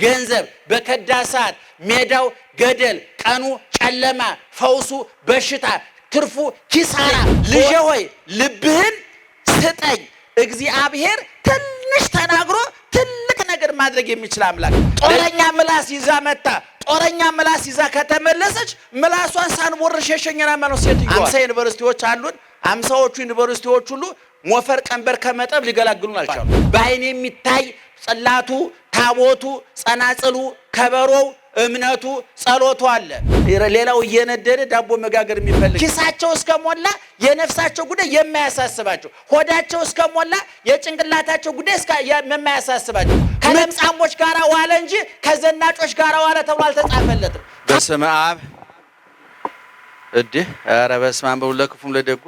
ገንዘብ በከዳ ሰዓት ሜዳው ገደል ቀኑ ጨለማ ፈውሱ በሽታ ትርፉ ኪሳራ ልጄ ሆይ ልብህን ስጠኝ እግዚአብሔር ትንሽ ተናግሮ ትልቅ ነገር ማድረግ የሚችል አምላክ ጦረኛ ምላስ ይዛ መጣ ጦረኛ ምላስ ይዛ ከተመለሰች ምላሷን ሳንቦርሽ የሸኘና ማለት ሴትዮ 50 ዩኒቨርሲቲዎች አሉን 50ዎቹ ዩኒቨርሲቲዎች ሁሉ ሞፈር ቀንበር ከመጠብ ሊገላግሉን አልቻሉ በአይን የሚታይ ጽላቱ ታቦቱ ጸናጽሉ ከበሮው እምነቱ ጸሎቱ አለ ሌላው እየነደደ ዳቦ መጋገር የሚፈልግ ኪሳቸው እስከሞላ የነፍሳቸው ጉዳይ የማያሳስባቸው ሆዳቸው እስከሞላ የጭንቅላታቸው ጉዳይ የማያሳስባቸው ከለምጻሞች ጋር ዋለ እንጂ ከዘናጮች ጋር ዋለ ተብሎ አልተጻፈለትም። በስመ አብ ኧረ በስመ አብ ለክፉም ለደጉ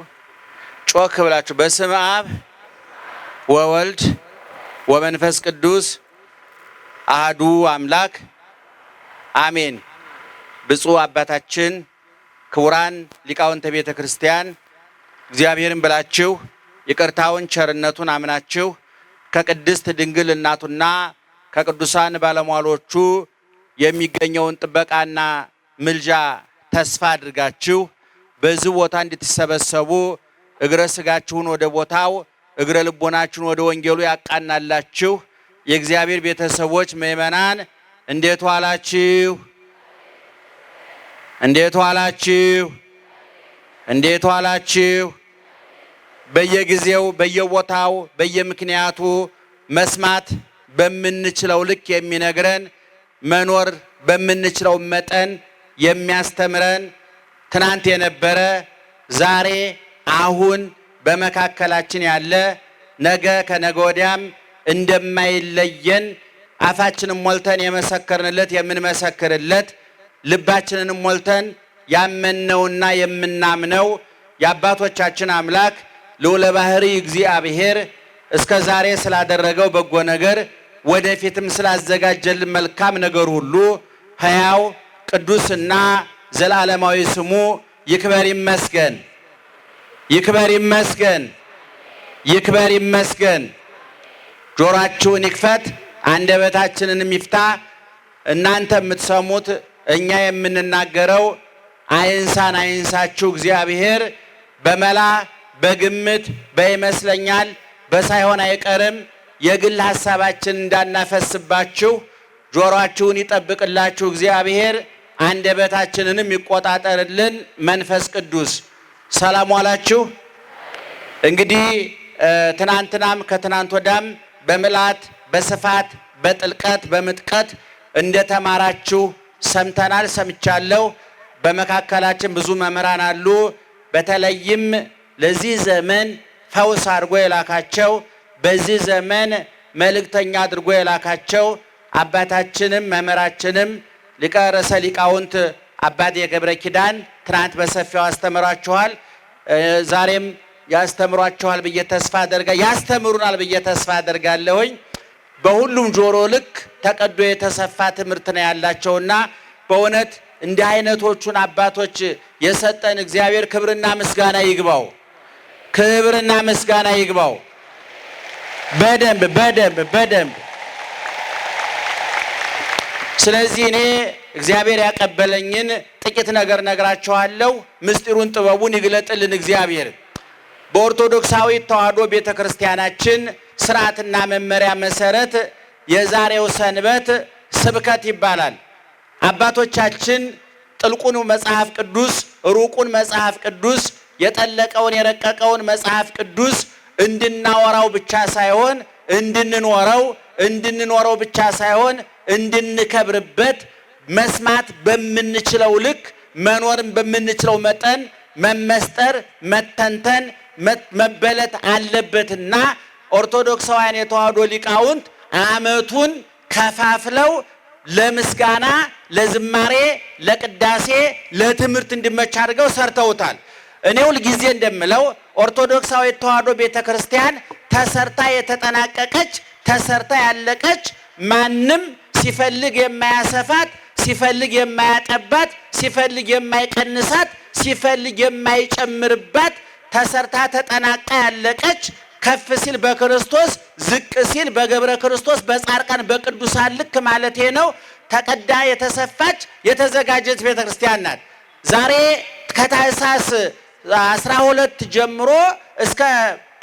ጮክ ብላችሁ በስመ አብ ወወልድ ወመንፈስ ቅዱስ አሐዱ አምላክ አሜን። ብፁዕ አባታችን ክቡራን ሊቃውንተ ቤተ ክርስቲያን እግዚአብሔርን ብላችሁ ይቅርታውን ቸርነቱን አምናችሁ ከቅድስት ድንግል እናቱና ከቅዱሳን ባለሟሎቹ የሚገኘውን ጥበቃና ምልጃ ተስፋ አድርጋችሁ በዚህ ቦታ እንድትሰበሰቡ እግረ ስጋችሁን ወደ ቦታው እግረ ልቦናችሁን ወደ ወንጌሉ ያቃናላችሁ የእግዚአብሔር ቤተሰቦች ምእመናን እንዴት ዋላችሁ? እንዴት ዋላችሁ? እንዴት ዋላችሁ? በየጊዜው በየቦታው በየምክንያቱ መስማት በምንችለው ልክ የሚነግረን መኖር በምንችለው መጠን የሚያስተምረን ትናንት የነበረ ዛሬ አሁን በመካከላችን ያለ ነገ ከነገ ወዲያም እንደማይለየን አፋችንን ሞልተን የመሰከርንለት የምንመሰክርለት ልባችንን ሞልተን ያመነውና የምናምነው የአባቶቻችን አምላክ ልዑለ ባሕርይ እግዚአብሔር እስከ ዛሬ ስላደረገው በጎ ነገር ወደፊትም ስላዘጋጀልን መልካም ነገር ሁሉ ሕያው ቅዱስና ዘላለማዊ ስሙ ይክበር ይመስገን። ይክበር ይመስገን። ይክበር ይመስገን። ጆሮአችሁን ይክፈት አንደበታችንን ይፍታ። እናንተ የምትሰሙት እኛ የምንናገረው አይንሳን አይንሳችሁ። እግዚአብሔር በመላ በግምት በይመስለኛል በሳይሆን አይቀርም የግል ሐሳባችን እንዳናፈስባችሁ ጆሮአችሁን ይጠብቅላችሁ። እግዚአብሔር አንደበታችንንም ይቆጣጠርልን መንፈስ ቅዱስ። ሰላም ዋላችሁ። እንግዲህ ትናንትናም ከትናንት ወዳም በምልአት በስፋት በጥልቀት በምጥቀት እንደተማራችሁ ሰምተናል፣ ሰምቻለሁ። በመካከላችን ብዙ መምህራን አሉ። በተለይም ለዚህ ዘመን ፈውስ አድርጎ የላካቸው በዚህ ዘመን መልእክተኛ አድርጎ የላካቸው አባታችንም መምህራችንም ሊቀ ርዕሰ ሊቃውንት አባት የገብረ ኪዳን ትናንት በሰፊው አስተምሯችኋል። ዛሬም ያስተምሯችኋል ብዬ ተስፋ ያስተምሩናል ብዬ ተስፋ አደርጋለሁኝ። በሁሉም ጆሮ ልክ ተቀዶ የተሰፋ ትምህርት ነው ያላቸውና በእውነት እንዲህ አይነቶቹን አባቶች የሰጠን እግዚአብሔር ክብርና ምስጋና ይግባው። ክብርና ምስጋና ይግባው። በደንብ በደንብ በደንብ። ስለዚህ እኔ እግዚአብሔር ያቀበለኝን ጥቂት ነገር ነግራችኋለሁ። ምስጢሩን ጥበቡን ይግለጥልን እግዚአብሔር። በኦርቶዶክሳዊ ተዋሕዶ ቤተክርስቲያናችን ስርዓትና መመሪያ መሰረት የዛሬው ሰንበት ስብከት ይባላል። አባቶቻችን ጥልቁን መጽሐፍ ቅዱስ ሩቁን መጽሐፍ ቅዱስ የጠለቀውን የረቀቀውን መጽሐፍ ቅዱስ እንድናወራው ብቻ ሳይሆን እንድንኖረው ብቻ ሳይሆን እንድንከብርበት መስማት በምንችለው ልክ መኖርን በምንችለው መጠን መመስጠር መተንተን መበለት አለበትና ኦርቶዶክሳውያን የተዋሕዶ ሊቃውንት ዓመቱን ከፋፍለው ለምስጋና ለዝማሬ ለቅዳሴ ለትምህርት እንዲመች አድርገው ሰርተውታል። እኔ ሁል ጊዜ እንደምለው ኦርቶዶክሳዊ ተዋሕዶ ቤተክርስቲያን ተሰርታ የተጠናቀቀች ተሰርታ ያለቀች ማንም ሲፈልግ የማያሰፋት ሲፈልግ የማያጠባት ሲፈልግ የማይቀንሳት ሲፈልግ የማይጨምርባት ተሰርታ ተጠናቃ ያለቀች ከፍ ሲል በክርስቶስ ዝቅ ሲል በገብረ ክርስቶስ በጻድቃን በቅዱሳን ልክ ማለት ነው። ተቀዳ የተሰፋች የተዘጋጀች ቤተክርስቲያን ናት። ዛሬ ከታኅሳስ 12 ጀምሮ እስከ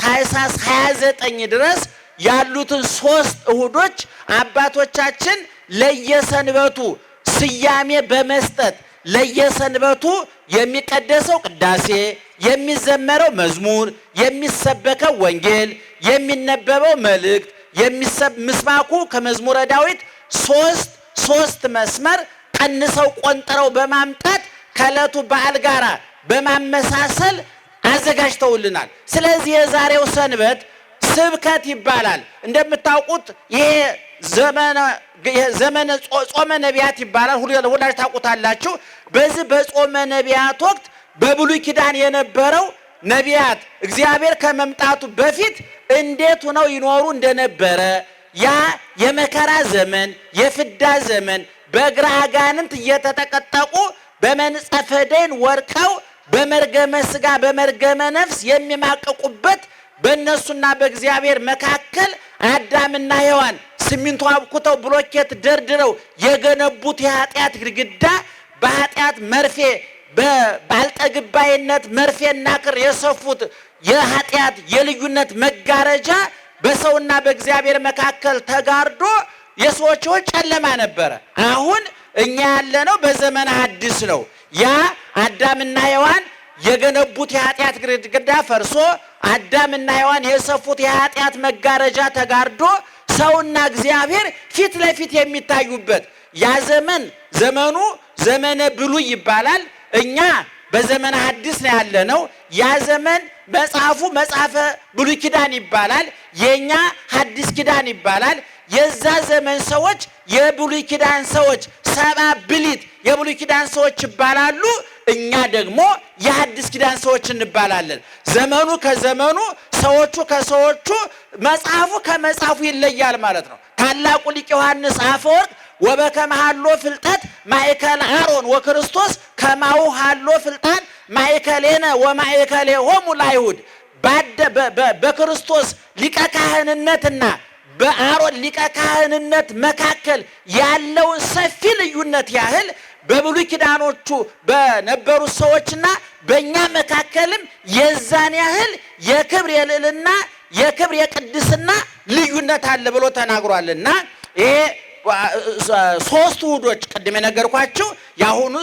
ታኅሳስ 29 ድረስ ያሉትን 3 እሁዶች አባቶቻችን ለየሰንበቱ ስያሜ በመስጠት ለየሰንበቱ የሚቀደሰው ቅዳሴ፣ የሚዘመረው መዝሙር፣ የሚሰበከው ወንጌል፣ የሚነበበው መልእክት፣ ምስባኩ ከመዝሙረ ዳዊት ሶስት መስመር ቀንሰው ቆንጥረው በማምጣት ከዕለቱ በዓል ጋር በማመሳሰል አዘጋጅተውልናል። ስለዚህ የዛሬው ሰንበት ስብከት ይባላል። እንደምታውቁት ይሄ ዘመነ ጾመ ነቢያት ይባላል። ሁላችሁ ታውቁታላችሁ። በዚህ በጾመ ነቢያት ወቅት በብሉይ ኪዳን የነበረው ነቢያት እግዚአብሔር ከመምጣቱ በፊት እንዴት ሆነው ይኖሩ እንደነበረ ያ የመከራ ዘመን የፍዳ ዘመን በእግረ አጋንንት እየተጠቀጠቁ በመንጸፈ ደይን ወርቀው በመርገመ ሥጋ በመርገመ ነፍስ የሚማቀቁበት በእነሱና በእግዚአብሔር መካከል አዳምና ሔዋን ሲሚንቶ አብኩተው ብሎኬት ደርድረው የገነቡት የኃጢአት ግድግዳ በኃጢአት መርፌ ባልጠግባይነት መርፌና ክር የሰፉት የኃጢአት የልዩነት መጋረጃ በሰውና በእግዚአብሔር መካከል ተጋርዶ የሰዎች ጨለማ ነበረ። አሁን እኛ ያለነው በዘመነ ሐዲስ ነው። ያ አዳምና ሔዋን የገነቡት የኃጢአት ግድግዳ ፈርሶ አዳምና ሔዋን የሰፉት የኃጢአት መጋረጃ ተጋርዶ ሰውና እግዚአብሔር ፊት ለፊት የሚታዩበት ያ ዘመኑ ዘመነ ብሉይ ይባላል። እኛ በዘመነ ሐዲስ ነው ያለነው። ያ ዘመን መጽሐፉ መጽሐፈ ብሉይ ኪዳን ይባላል። የኛ ሐዲስ ኪዳን ይባላል። የዛ ዘመን ሰዎች የብሉይ ኪዳን ሰዎች 70 ብሊት የብሉይ ኪዳን ሰዎች ይባላሉ። እኛ ደግሞ የሐዲስ ኪዳን ሰዎች እንባላለን። ዘመኑ ከዘመኑ ሰዎቹ ከሰዎቹ መጽሐፉ ከመጽሐፉ ይለያል ማለት ነው። ታላቁ ሊቅ ዮሐንስ አፈወርቅ ወበከመ ሀሎ ፍልጠት ማእከለ አሮን ወክርስቶስ ከማሁ ሀሎ ፍልጠት ማእከሌነ ወማእከሌሆሙ ለአይሁድ በክርስቶስ ሊቀ ካህንነትና በአሮን ሊቀ ካህንነት መካከል ያለውን ሰፊ ልዩነት ያህል በብሉይ ኪዳኖቹ በነበሩ ሰዎችና በእኛ መካከልም የዛን ያህል የክብር የልዕልና የክብር የቅድስና ልዩነት አለ ብሎ ተናግሯልና ይሄ 3 እሁዶች ቅድም የነገርኳችሁ ያሁኑ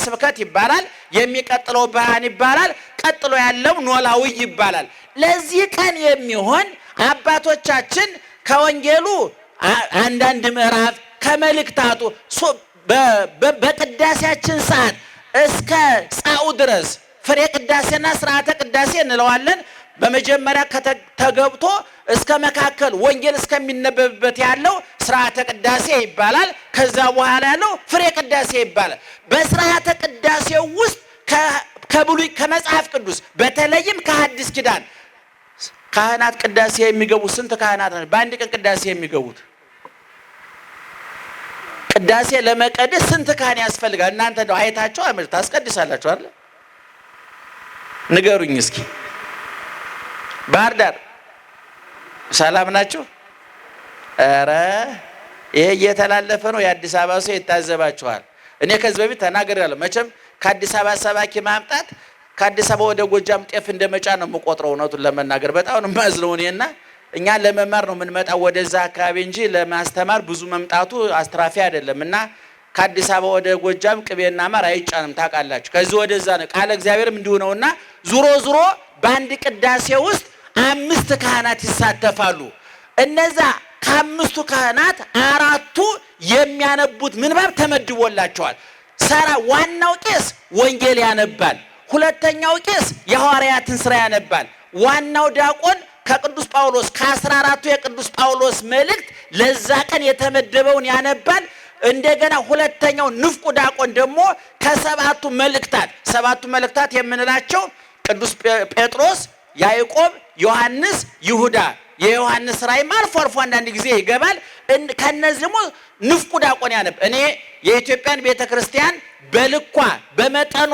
ስብከት ይባላል። የሚቀጥለው ብርሃን ይባላል። ቀጥሎ ያለው ኖላዊ ይባላል። ለዚህ ቀን የሚሆን አባቶቻችን ከወንጌሉ አንዳንድ ምዕራፍ ከመልእክታቱ በቅዳሴያችን ሰዓት እስከ ጻኡ ድረስ ፍሬ ቅዳሴና ስርዓተ ቅዳሴ እንለዋለን። በመጀመሪያ ተገብቶ እስከ መካከል ወንጌል እስከሚነበብበት ያለው ስርዓተ ቅዳሴ ይባላል። ከዛ በኋላ ያለው ፍሬ ቅዳሴ ይባላል። በስርዓተ ቅዳሴው ውስጥ ከብሉይ ከመጽሐፍ ቅዱስ በተለይም ከሐዲስ ኪዳን ካህናት ቅዳሴ የሚገቡት ስንት ካህናት ናቸው? በአንድ ቀን ቅዳሴ የሚገቡት ቅዳሴ ለመቀደስ ስንት ካህን ያስፈልጋል? እናንተ ነው አይታችሁ አመል ታስቀድሳላችሁ አይደል? ንገሩኝ እስኪ። ባህር ዳር ሰላም ናችሁ? ኧረ ይሄ እየተላለፈ ነው። የአዲስ አበባ ሰው ይታዘባችኋል። እኔ ከዚህ በፊት ተናግሬያለሁ። መቼም ከአዲስ አበባ ሰባኪ ማምጣት ከአዲስ አበባ ወደ ጎጃም ጤፍ እንደመጫ ነው የምቆጥረው። እውነቱን ለመናገር በጣም ነው የማዝነው እኔና እኛ ለመማር ነው የምንመጣው ወደዛ አካባቢ እንጂ ለማስተማር ብዙ መምጣቱ አስትራፊ አይደለም። እና ከአዲስ አበባ ወደ ጎጃም ቅቤና ማር አይጫንም ታውቃላችሁ። ከዚህ ወደዛ ነው ቃለ እግዚአብሔርም እንዲሁ ነውና ዙሮ በአንድ ቅዳሴ ውስጥ 5 ካህናት ይሳተፋሉ። እነዛ ከ5ቱ ካህናት 4ቱ የሚያነቡት ምንባብ ተመድቦላቸዋል። ዋናው ቄስ ወንጌል ያነባል። ሁለተኛው ቄስ የሐዋርያትን ሥራ ያነባል። ዋናው ዲያቆን ከቅዱስ ጳውሎስ ከ14ቱ የቅዱስ ጳውሎስ መልእክት ለዛ ቀን የተመደበውን ያነባል። እንደገና ሁለተኛው ንፍቁ ዲያቆን ደግሞ ከ7ቱ መልእክታት 7ቱ መልእክታት የምንላቸው ቅዱስ ጴጥሮስ፣ ያዕቆብ፣ ዮሐንስ፣ ይሁዳ የዮሐንስ ራእይም አልፎ አንዳንድ ጊዜ ይገባል። ከነዚህ ደግሞ ንፍቁ ዲያቆን ያነብ። እኔ የኢትዮጵያን ቤተክርስቲያን በልኳ በመጠኗ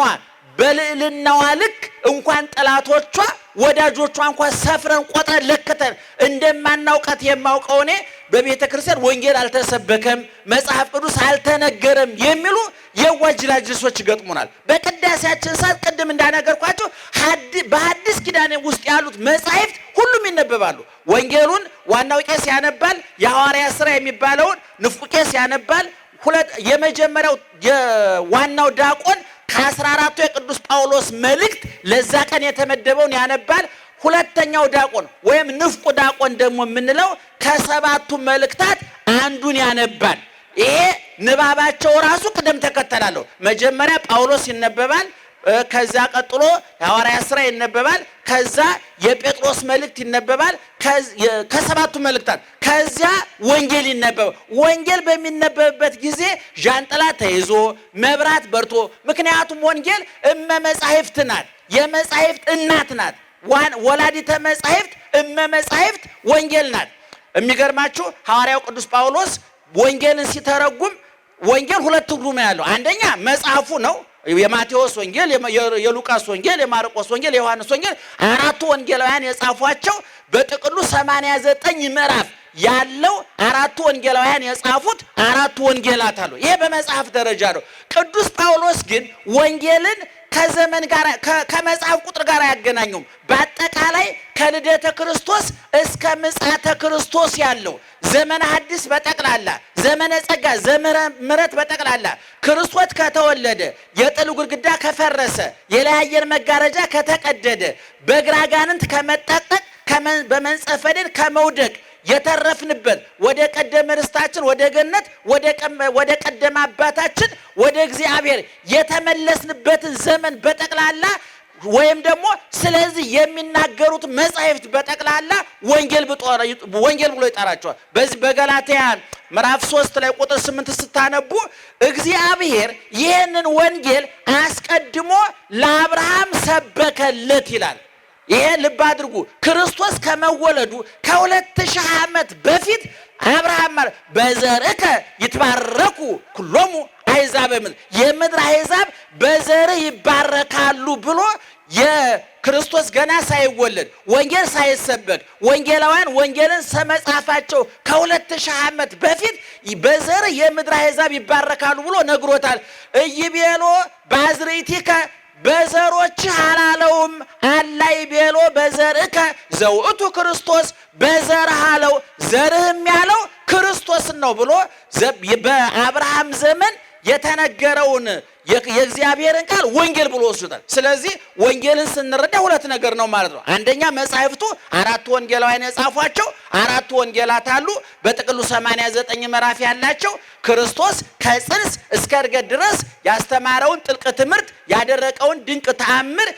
በልዕልናዋ ልክ እንኳን ጠላቶቿ ወዳጆቿ እንኳን ሰፍረን ቆጥረን ለክተን እንደማናውቃት የማውቀው እኔ በቤተ ክርስቲያን ወንጌል አልተሰበከም፣ መጽሐፍ ቅዱስ አልተነገረም የሚሉ የዋጅላጅሶች ይገጥሙናል። በቅዳሴያችን ሰዓት ቅድም እንዳነገርኳቸው በሐዲስ ኪዳን ውስጥ ያሉት መጻሕፍት ሁሉም ይነበባሉ። ወንጌሉን ዋናው ቄስ ያነባል፣ የሐዋርያት ሥራ የሚባለውን ንፍቁ ቄስ ያነባል። የመጀመሪያው የዋናው ዲያቆን ከ14ቱ የቅዱስ ጳውሎስ መልእክት ለዛ ቀን የተመደበውን ያነባል። ሁለተኛው ዲያቆን ወይም ንፍቁ ዲያቆን ደግሞ የምንለው ከ7ቱ መልእክታት አንዱን ያነባል። ይሄ ንባባቸው ራሱ ቅደም ተከተላለሁ። መጀመሪያ ጳውሎስ ይነበባል፣ ከዛ ቀጥሎ የሐዋርያት ሥራ ይነበባል፣ ከዛ የጴጥሮስ መልእክት ይነበባል፣ ከ7ቱ መልእክታት ከዚያ ወንጌል ይነበባል። ወንጌል በሚነበብበት ጊዜ ዣንጥላ ተይዞ መብራት በርቶ፣ ምክንያቱም ወንጌል መጻሕፍት ናት፣ የመጻሕፍት እናት ናት። ወላዲተ መጻሕፍት መጻሕፍት ወንጌል ናት። የሚገርማችሁ ሐዋርያው ቅዱስ ጳውሎስ ወንጌልን ሲተረጉም ወንጌል ሁለት ትርጉም ያለው፣ አንደኛ መጽሐፉ ነው። የማቴዎስ ወንጌል፣ የሉቃስ ወንጌል፣ የማርቆስ ወንጌል፣ የዮሐንስ ወንጌል አራቱ ወንጌላውያን የጻፏቸው በጥቅሉ 89 ምዕራፍ ያለው አራቱ ወንጌላውያን የጻፉት አራቱ ወንጌላት አሉ። ይሄ በመጽሐፍ ደረጃ ነው። ቅዱስ ጳውሎስ ግን ወንጌልን ከዘመን ጋር ከመጽሐፍ ቁጥር ጋር አያገናኙም። በአጠቃላይ ከልደተ ክርስቶስ እስከ ምጽአተ ክርስቶስ ያለው ዘመነ ሐዲስ በጠቅላላ፣ ዘመነ ጸጋ፣ ዘመነ ምሕረት በጠቅላላ ክርስቶስ ከተወለደ፣ የጥል ግድግዳ ከፈረሰ፣ የለያየን መጋረጃ ከተቀደደ፣ በግራ አጋንንት ከመጠቀቅ፣ በመንጸፈ ደን ከመውደቅ የተረፍንበት ወደ ቀደመ ርስታችን ወደ ገነት ወደ ቀደመ አባታችን ወደ እግዚአብሔር የተመለስንበትን ዘመን በጠቅላላ ወይም ደግሞ ስለዚህ የሚናገሩት መጻሕፍት በጠቅላላ ወንጌል ብሎ ይጠራቸዋል። በዚህ በገላትያ ምዕራፍ 3 ላይ ቁጥር 8 ስታነቡ እግዚአብሔር ይህንን ወንጌል አስቀድሞ ለአብርሃም ሰበከለት ይላል። ይሄ ልብ አድርጉ። ክርስቶስ ከመወለዱ ከ2000 ዓመት በፊት አብርሃም ማለት በዘርዕከ ይትባረኩ ኩሎሙ አሕዛብ የምድር አሕዛብ በዘርህ ይባረካሉ ብሎ የክርስቶስ ገና ሳይወለድ ወንጌል ሳይሰበክ ወንጌላውያን ወንጌልን ሰመጻፋቸው ከ2000 ዓመት በፊት በዘርህ የምድር አሕዛብ ይባረካሉ ብሎ ነግሮታል። ኢይቤሎ በአዝርዕቲከ በዘሮችህ አላለውም፣ አላይ ቤሎ በዘርዕከ ዘውእቱ ክርስቶስ በዘርህ አለው። ዘርህም ያለው ክርስቶስን ነው ብሎ በአብርሃም ዘመን የተነገረውን የእግዚአብሔርን ቃል ወንጌል ብሎ ወስዶታል። ስለዚህ ወንጌልን ስንረዳ ሁለት ነገር ነው ማለት ነው። አንደኛ መጻሕፍቱ አራቱ ወንጌላውያን የጻፏቸው አራቱ ወንጌላት አሉ። በጥቅሉ 89 ምዕራፍ ያላቸው ክርስቶስ ከጽንስ እስከ ዕርገት ድረስ ያስተማረውን ጥልቅ ትምህርት፣ ያደረቀውን ድንቅ ተአምር፣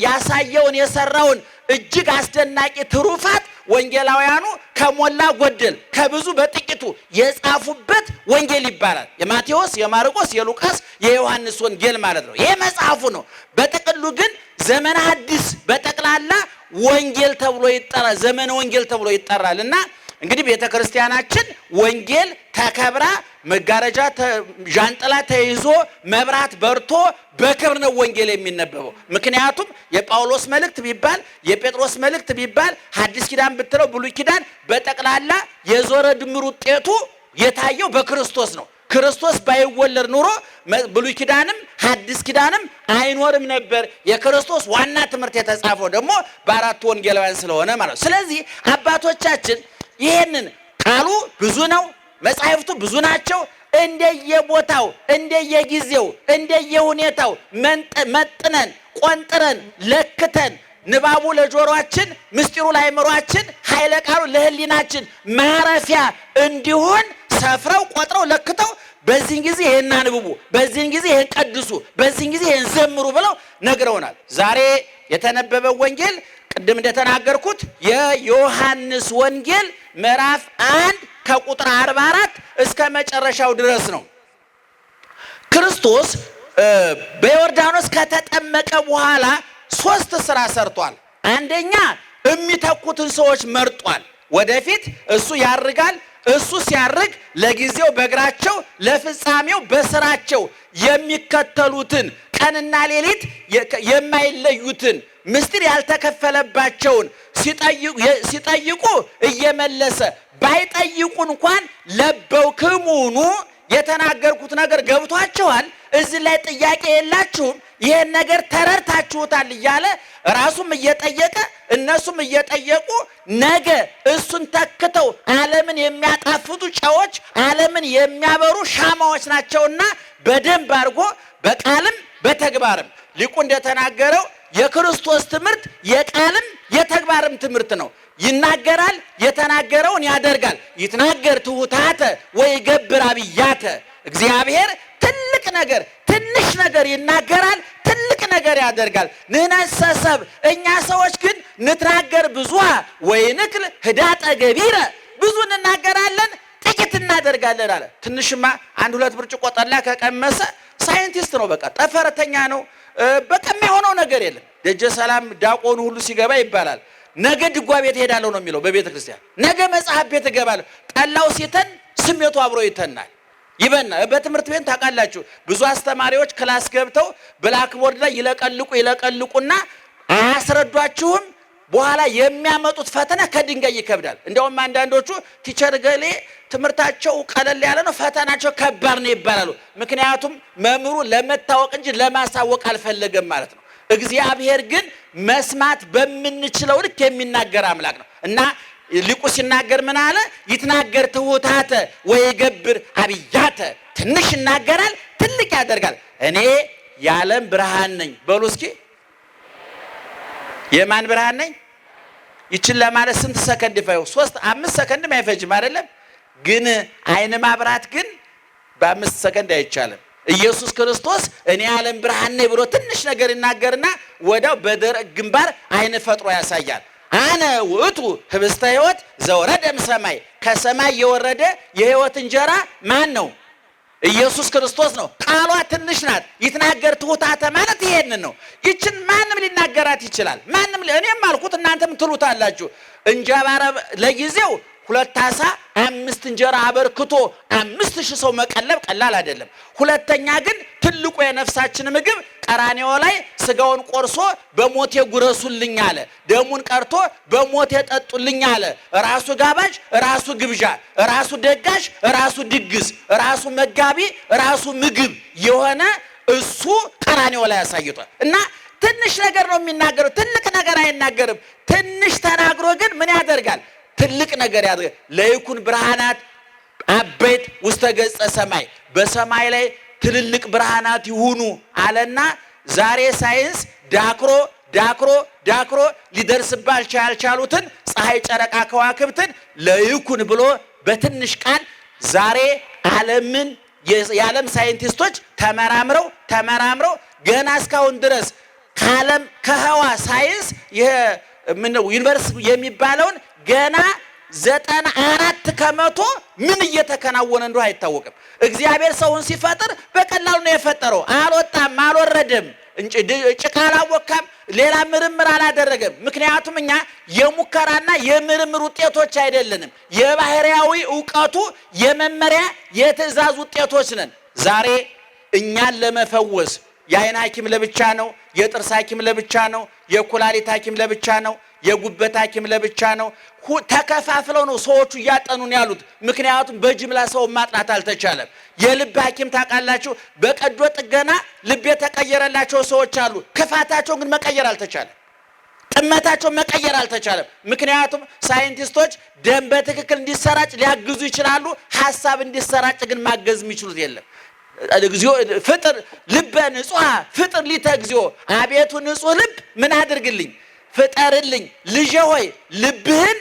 ያሳየውን የሰራውን እጅግ አስደናቂ ትሩፋት ወንጌላውያኑ ከሞላ ጎደል ከብዙ በጥቂቱ የጻፉበት ወንጌል ይባላል። የማቴዎስ፣ የማርቆስ፣ የሉቃስ፣ የዮሐንስ ወንጌል ማለት ነው። ይሄ መጽሐፉ ነው። በጥቅሉ ግን ዘመነ ሐዲስ በጠቅላላ ወንጌል ተብሎ ይጠራል። ዘመነ ወንጌል ተብሎ ይጠራል። እና እንግዲህ ቤተ ክርስቲያናችን ወንጌል ተከብራ መጋረጃ ዣንጥላ ተይዞ መብራት በርቶ በክብር ነው ወንጌል የሚነበበው። ምክንያቱም የጳውሎስ መልእክት ቢባል የጴጥሮስ መልእክት ቢባል ሐዲስ ኪዳን ብትለው ብሉይ ኪዳን በጠቅላላ የዞረ ድምር ውጤቱ የታየው በክርስቶስ ነው። ክርስቶስ ባይወለድ ኑሮ ብሉይ ኪዳንም ሐዲስ ኪዳንም አይኖርም ነበር። የክርስቶስ ዋና ትምህርት የተጻፈው ደግሞ በአራቱ ወንጌላውያን ስለሆነ ማለት ነው። ስለዚህ አባቶቻችን ይሄንን ቃሉ ብዙ ነው፣ መጻሕፍቱ ብዙ ናቸው። እንደየቦታው እንደየጊዜው እንደየሁኔታው መጥነን ቆንጥረን ለክተን ንባቡ ለጆሮአችን ምስጢሩ ለአእምሮአችን ኃይለ ቃሉ ለሕሊናችን ማረፊያ እንዲሆን ሰፍረው ቆጥረው ለክተው በዚህን ጊዜ ይሄን አንብቡ፣ በዚህን ጊዜ ይሄን ቀድሱ፣ በዚህን ጊዜ ይሄን ዘምሩ ብለው ነግረውናል። ዛሬ የተነበበው ወንጌል ቅድም እንደተናገርኩት የዮሐንስ ወንጌል ምዕራፍ 1 ከቁጥር 44 እስከ መጨረሻው ድረስ ነው። ክርስቶስ በዮርዳኖስ ከተጠመቀ በኋላ 3 ስራ ሰርቷል። አንደኛ የሚተኩትን ሰዎች መርጧል። ወደፊት እሱ ያርጋል። እሱ ሲያርግ ለጊዜው በእግራቸው ለፍጻሜው በስራቸው የሚከተሉትን ቀንና ሌሊት የማይለዩትን ምስጢር ያልተከፈለባቸውን ሲጠይቁ እየመለሰ ባይጠይቁ እንኳን ለበውክሙኑ የተናገርኩት ነገር ገብቷቸዋል፣ እዚህ ላይ ጥያቄ የላችሁም፣ ይሄን ነገር ተረድታችሁታል እያለ ራሱም እየጠየቀ እነሱም እየጠየቁ ነገ እሱን ተክተው ዓለምን የሚያጣፍጡ ጨዎች ዓለምን የሚያበሩ ሻማዎች ናቸውና በደንብ አድርጎ በቃልም በተግባርም ሊቁ እንደተናገረው የክርስቶስ ትምህርት የቃልም የተግባርም ትምህርት ነው። ይናገራል፣ የተናገረውን ያደርጋል። ይትናገር ትሑታተ ወይገብር አብያተ። እግዚአብሔር ትልቅ ነገር ትንሽ ነገር ይናገራል፣ ትልቅ ነገር ያደርጋል። ንሕነሰ ሰብእ እኛ ሰዎች ግን ንትናገር ብዙኃ ወይንክል ህዳጠ ገቢረ። ብዙ እንናገራለን፣ ጥቂት እናደርጋለን አለ። ትንሽማ አንድ ሁለት ብርጭቆ ጠላ ከቀመሰ ሳይንቲስት ነው፣ በቃ ጠፈረተኛ ነው። በቃ የማይሆነው ነገር የለም። ደጀ ሰላም ዲያቆኑ ሁሉ ሲገባ ይባላል ነገ ድጓ ቤት ሄዳለሁ ነው የሚለው በቤተ ክርስቲያን። ነገ መጽሐፍ ቤት እገባለሁ። ጠላው ሲተን ስሜቱ አብሮ ይተናል፣ ይበናል። በትምህርት ቤት ታውቃላችሁ ብዙ አስተማሪዎች ክላስ ገብተው ብላክቦርድ ላይ ይለቀልቁና አያስረዷችሁም። በኋላ የሚያመጡት ፈተና ከድንጋይ ይከብዳል። እንዲያውም አንዳንዶቹ ቲቸር ገሌ ትምህርታቸው ቀለል ያለ ነው፣ ፈተናቸው ከባድ ነው ይባላሉ። ምክንያቱም መምህሩ ለመታወቅ እንጂ ለማሳወቅ አልፈለገም ማለት ነው። እግዚአብሔር ግን መስማት በምንችለው ልክ የሚናገር አምላክ ነው እና ሊቁ ሲናገር ምን አለ? ይትናገር ትሑታተ ወይገብር አብያተ። ትንሽ ይናገራል፣ ትልቅ ያደርጋል። እኔ የዓለም ብርሃን ነኝ በሉ እስኪ። የማን ብርሃን ነኝ? ይችን ለማለት ስንት ሰከንድ ይፈጅ? 3-5 ሰከንድም አይፈጅም አይደለም? ግን አይን ማብራት ግን በ5 ሰከንድ አይቻልም። ኢየሱስ ክርስቶስ እኔ የዓለም ብርሃን ነኝ ብሎ ትንሽ ነገር ይናገርና ወዲያው በደረቅ ግንባር አይን ፈጥሮ ያሳያል። አነ ውእቱ ህብስተ ሕይወት ዘወረደ እምሰማይ። ከሰማይ የወረደ የሕይወት እንጀራ ማን ነው? ኢየሱስ ክርስቶስ ነው። ቃሏ ትንሽ ናት። ይትናገር ትሑታተ ማለት ይሄንን ነው። ይችን ማንም ሊናገራት ይችላል። ማንም እኔም አልኩት እናንተም ትሉታላችሁ። እንጀራ ለጊዜው 2 ዓሣ 5 እንጀራ አበርክቶ 5000 ሰው መቀለብ ቀላል አይደለም። ሁለተኛ ግን ትልቁ የነፍሳችን ምግብ ቀራንዮ ላይ ስጋውን ቆርሶ በሞቴ ጉረሱልኝ አለ፣ ደሙን ቀርቶ በሞቴ ጠጡልኝ አለ። ራሱ ጋባዥ፣ ራሱ ግብዣ፣ ራሱ ደጋሽ፣ ራሱ ድግስ፣ ራሱ መጋቢ፣ ራሱ ምግብ የሆነ እሱ ቀራንዮ ላይ ያሳይቷል። እና ትንሽ ነገር ነው የሚናገረው፣ ትልቅ ነገር አይናገርም። ትንሽ ተናግሮ ግን ምን ያደርጋል? ትልቅ ነገር ያደርጋል። ለይኩን ብርሃናት አበይት ውስተ ገጸ ሰማይ፣ በሰማይ ላይ ትልልቅ ብርሃናት ይሁኑ አለና ዛሬ ሳይንስ ዳክሮ ሊደርስባቸው ያልቻሉትን ፀሐይ፣ ጨረቃ፣ ከዋክብትን ለይኩን ብሎ በትንሽ ቃል ዛሬ ዓለምን የዓለም ሳይንቲስቶች ተመራምረው ገና እስካሁን ድረስ ከዓለም ከህዋ ሳይንስ ዩኒቨርስ የሚባለውን ገና 94 ከመቶ ምን እየተከናወነ እንደሆነ አይታወቅም። እግዚአብሔር ሰውን ሲፈጥር በቀላሉ ነው የፈጠረው። አልወጣም፣ አልወረደም፣ ጭቃ አላወካም፣ ሌላ ምርምር አላደረገም። ምክንያቱም እኛ የሙከራና የምርምር ውጤቶች አይደለንም። የባህሪያዊ ዕውቀቱ የመመሪያ የትእዛዝ ውጤቶች ነን። ዛሬ እኛን ለመፈወስ የአይን ሐኪም ለብቻ ነው፣ የጥርስ ሐኪም ለብቻ ነው፣ የኩላሊት ሐኪም ለብቻ ነው፣ የጉበት ሐኪም ለብቻ ነው። ተከፋፍለው ነው ሰዎቹ እያጠኑን ያሉት። ምክንያቱም በጅምላ ሰው ማጥናት አልተቻለም። የልብ ሐኪም ታውቃላችሁ፣ በቀዶ ጥገና ልብ የተቀየረላቸው ሰዎች አሉ። ክፋታቸውን ግን መቀየር አልተቻለም። ጥመታቸውን መቀየር አልተቻለም። ምክንያቱም ሳይንቲስቶች ደም በትክክል እንዲሰራጭ ሊያግዙ ይችላሉ። ሐሳብ እንዲሰራጭ ግን ማገዝ የሚችሉት የለም። እግዚኦ ፍጥር ልበ ንጹሐ ፍጥር ሊተ እግዚኦ፣ አቤቱ ንጹህ ልብ ምን አድርግልኝ ፍጠርልኝ። ልጄ ሆይ ልብህን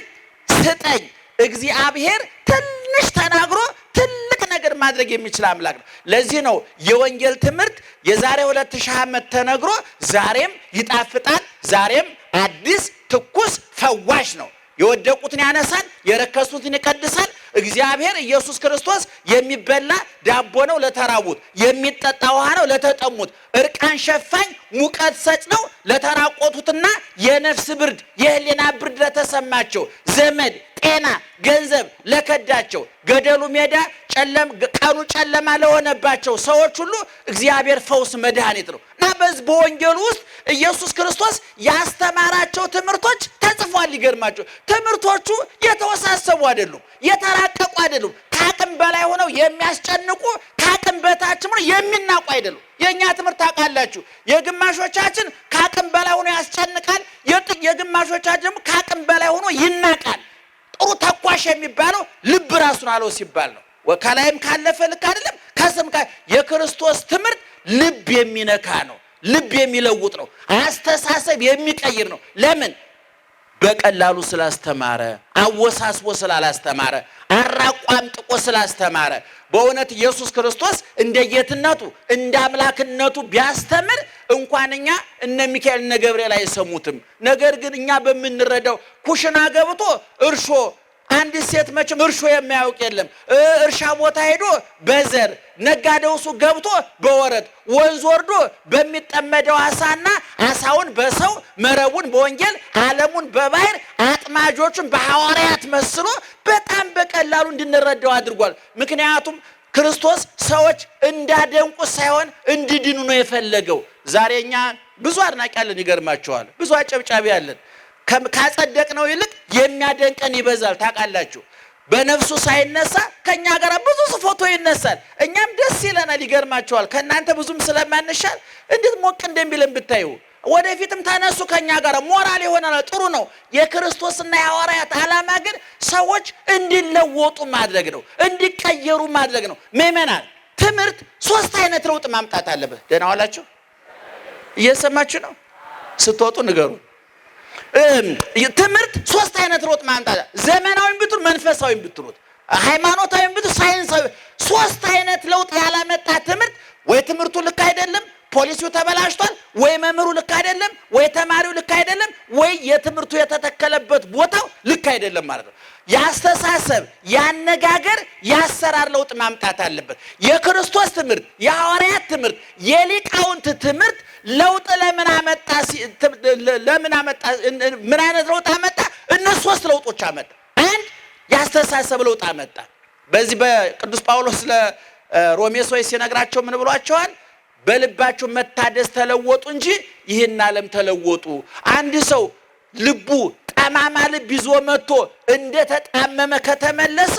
ስጠኝ። እግዚአብሔር ትንሽ ተናግሮ ትልቅ ነገር ማድረግ የሚችል አምላክ ነው። ለዚህ ነው የወንጌል ትምህርት የዛሬ 2000 ዓመት ተነግሮ ዛሬም ይጣፍጣል፣ ዛሬም አዲስ ትኩስ ፈዋሽ ነው። የወደቁትን ያነሳል፣ የረከሱትን ይቀድሳል። እግዚአብሔር ኢየሱስ ክርስቶስ የሚበላ ዳቦ ነው ለተራቡት፣ የሚጠጣ ውሃ ነው ለተጠሙት፣ እርቃን ሸፋኝ ሙቀት ሰጭ ነው ለተራቆቱትና የነፍስ ብርድ የህሊና ብርድ ለተሰማቸው፣ ዘመድ ጤና ገንዘብ ለከዳቸው፣ ገደሉ ሜዳ ቀኑ ጨለማ ለሆነባቸው ሰዎች ሁሉ እግዚአብሔር ፈውስ መድኃኒት ነው እና በዚህ በወንጌል ውስጥ ኢየሱስ ክርስቶስ ያስተማራቸው ትምህርቶች ተጽፏል። ይገርማቸው ትምህርቶቹ የተወሳሰቡ አይደሉም፣ የተራቀቁ አይደሉም፣ ከአቅም በላይ ሆነው የሚያስጨንቁ ከአቅም በታች ሆነው የሚናቁ አይደሉም። የኛ ትምህርት ታውቃላችሁ፣ የግማሾቻችን ከአቅም በላይ ሆኖ ያስጨንቃል፣ የግማሾቻችን ደግሞ ከአቅም በላይ ሆኖ ይናቃል። ጥሩ ተኳሽ የሚባለው ልብ ራሱን አለው ሲባል ነው። ወካላይም ካለፈ ልክ አይደለም። ከስም የክርስቶስ ትምህርት ልብ የሚነካ ነው፣ ልብ የሚለውጥ ነው፣ አስተሳሰብ የሚቀይር ነው። ለምን? በቀላሉ ስላስተማረ፣ አወሳስቦ ስላላስተማረ፣ አራቋምጥቆ ስላስተማረ። በእውነት ኢየሱስ ክርስቶስ እንደ ጌትነቱ እንደ አምላክነቱ ቢያስተምር እንኳን እኛ እነ ሚካኤል እነ ገብርኤል አይሰሙትም። ነገር ግን እኛ በምንረዳው ኩሽና ገብቶ እርሾ አንድ ሴት መቼም እርሾ የማያውቅ የለም። እርሻ ቦታ ሄዶ በዘር ነጋዴው ሱቅ ገብቶ በወረት ወንዝ ወርዶ በሚጠመደው አሳና አሳውን በሰው መረቡን በወንጌል ዓለሙን በባህር አጥማጆቹን በሐዋርያት መስሎ በጣም በቀላሉ እንድንረዳው አድርጓል። ምክንያቱም ክርስቶስ ሰዎች እንዳደንቁ ሳይሆን እንዲድኑ ነው የፈለገው። ዛሬ እኛ ብዙ አድናቂ አለን፣ ይገርማቸዋል። ብዙ አጨብጫቢ አለን። ካጸደቅነው ይልቅ የሚያደንቀን ይበዛል። ታውቃላችሁ፣ በነፍሱ ሳይነሳ ከኛ ጋር ብዙ ፎቶ ይነሳል። እኛም ደስ ይለናል። ይገርማቸዋል። ከእናንተ ብዙም ስለማንሻል እንዴት ሞቅ እንደሚልን ብታዩ። ወደፊትም ተነሱ ከኛ ጋር ሞራል ይሆናል። ጥሩ ነው። የክርስቶስና የሐዋርያት ዓላማ ግን ሰዎች እንዲለወጡ ማድረግ ነው፣ እንዲቀየሩ ማድረግ ነው። ምእመናን፣ ትምህርት ሶስት አይነት ለውጥ ማምጣት አለበት። ደህና ዋላችሁ? እየሰማችሁ ነው? ስትወጡ ንገሩ። ትምህርት ሶስት አይነት ለውጥ ማምጣት፣ ዘመናዊም ብትሉ መንፈሳዊም ብትሉት፣ ሃይማኖታዊም ብትሉ ሳይንሳዊ፣ ሶስት አይነት ለውጥ ያላመጣ ትምህርት ወይ ትምህርቱ ልክ አይደለም፣ ፖሊሲው ተበላሽቷል፣ ወይ መምህሩ ልክ አይደለም፣ ወይ ተማሪው ልክ አይደለም፣ ወይ የትምህርቱ የተተከለበት ቦታው ልክ አይደለም ማለት ነው። ያስተሳሰብ፣ ያነጋገር፣ ያሰራር ለውጥ ማምጣት አለበት። የክርስቶስ ትምህርት፣ የሐዋርያት ትምህርት፣ የሊቃውንት ትምህርት ለውጥ ለምን አመጣ? ምን አይነት ለውጥ አመጣ? እነሱ ሶስት ለውጦች አመጣ። አንድ ያስተሳሰብ ለውጥ አመጣ። በዚህ በቅዱስ ጳውሎስ ለሮሜ ሰዎች ሲነግራቸው ምን ብሏቸዋል? በልባችሁ መታደስ ተለወጡ እንጂ ይህን ዓለም ተለወጡ። አንድ ሰው ልቡ ጠማማ ልብ ይዞ መጥቶ እንደተጣመመ ከተመለሰ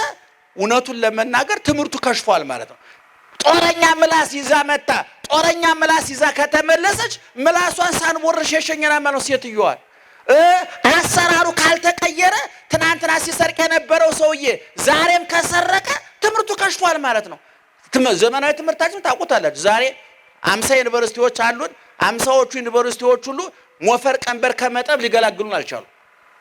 እውነቱን ለመናገር ትምህርቱ ከሽፏል ማለት ነው። ጦረኛ ምላስ ይዛ መጣ፣ ጦረኛ ምላስ ይዛ ከተመለሰች ምላሷን ሳንቦርሽ የሸኘና ማለት ነው ሴትዮዋል። አሰራሩ ካልተቀየረ ትናንትና ሲሰርቅ የነበረው ሰውዬ ዛሬም ከሰረቀ ትምህርቱ ከሽፏል ማለት ነው። ዘመናዊ ትምህርታችን ታውቁታላችሁ። ዛሬ 50 ዩኒቨርሲቲዎች አሉን። 50ዎቹ ዩኒቨርሲቲዎች ሁሉ ሞፈር ቀንበር ከመጠብ ሊገላግሉን አልቻሉ።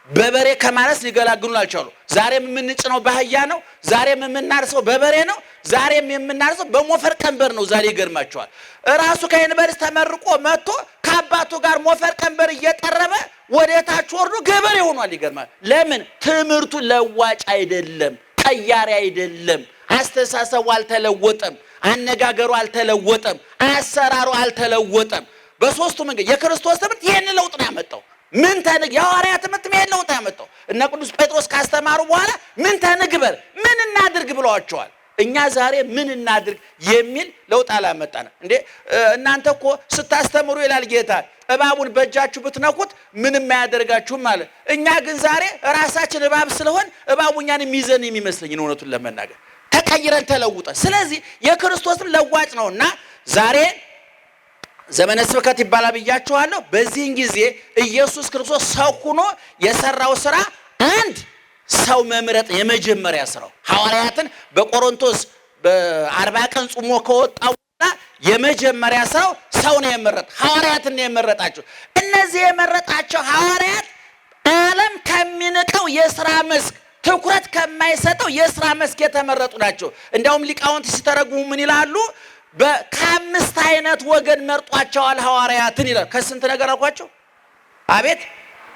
በበሬ ከማረስ ሊገላግሉን አልቻሉ። ዛሬም የምንጭነው ባህያ ነው። ዛሬም የምናርሰው በበሬ ነው። ዛሬም የምናርሰው በሞፈር ቀንበር ነው። ዛሬ ይገርማቸዋል። ራሱ ከዩኒቨርሲቲ ተመርቆ መጥቶ ከአባቱ ጋር ሞፈር ቀንበር እየጠረበ ወደ ታች ወርዶ ገበሬ ሆኗል። ይገርማል። ለምን? ትምህርቱ ለዋጭ አይደለም፣ ቀያሪ አይደለም። አስተሳሰቡ አልተለወጠም፣ አነጋገሩ አልተለወጠም፣ አሰራሩ አልተለወጠም። በሶስቱ መንገድ የክርስቶስ ትምህርት ይሄን ለውጥ ነው ያመጣው። ምን ተንግ የሐዋርያት ትምህርት ይሄን ለውጥ ያመጣው። እነ ቅዱስ ጴጥሮስ ካስተማሩ በኋላ ምን ተንግበር ምን እናድርግ ብለዋቸዋል። እኛ ዛሬ ምን እናድርግ የሚል ለውጥ አላመጣንም እንዴ? እናንተ እኮ ስታስተምሩ ይላል ጌታ እባቡን በእጃችሁ ብትነኩት ምንም አያደርጋችሁም ማለት። እኛ ግን ዛሬ ራሳችን እባብ ስለሆን እባቡኛን የሚይዘን የሚመስለኝ እውነቱን ለመናገር ተቀይረን ተለውጠን። ስለዚህ የክርስቶስም ለዋጭ ነውና ዛሬ ዘመነ ስብከት ይባላል ብያችኋለሁ። በዚህን ጊዜ ኢየሱስ ክርስቶስ ሰው ሆኖ የሰራው ስራ አንድ ሰው መምረጥ የመጀመሪያ ስራው ሐዋርያትን በቆሮንቶስ በ40 ቀን ጾሞ ከወጣው የመጀመሪያ ስራው ሰው ነው የመረጠ። ሐዋርያትን ነው የመረጣቸው። እነዚህ የመረጣቸው ሐዋርያት ዓለም ከሚንቀው የሥራ መስክ ትኩረት ከማይሰጠው የሥራ መስክ የተመረጡ ናቸው። እንደውም ሊቃውንት ሲተረጉሙ ምን ይላሉ? ከአምስት አይነት ወገን መርጧቸዋል ሐዋርያትን ይላል። ከስንት ነገር አልኳቸው? አቤት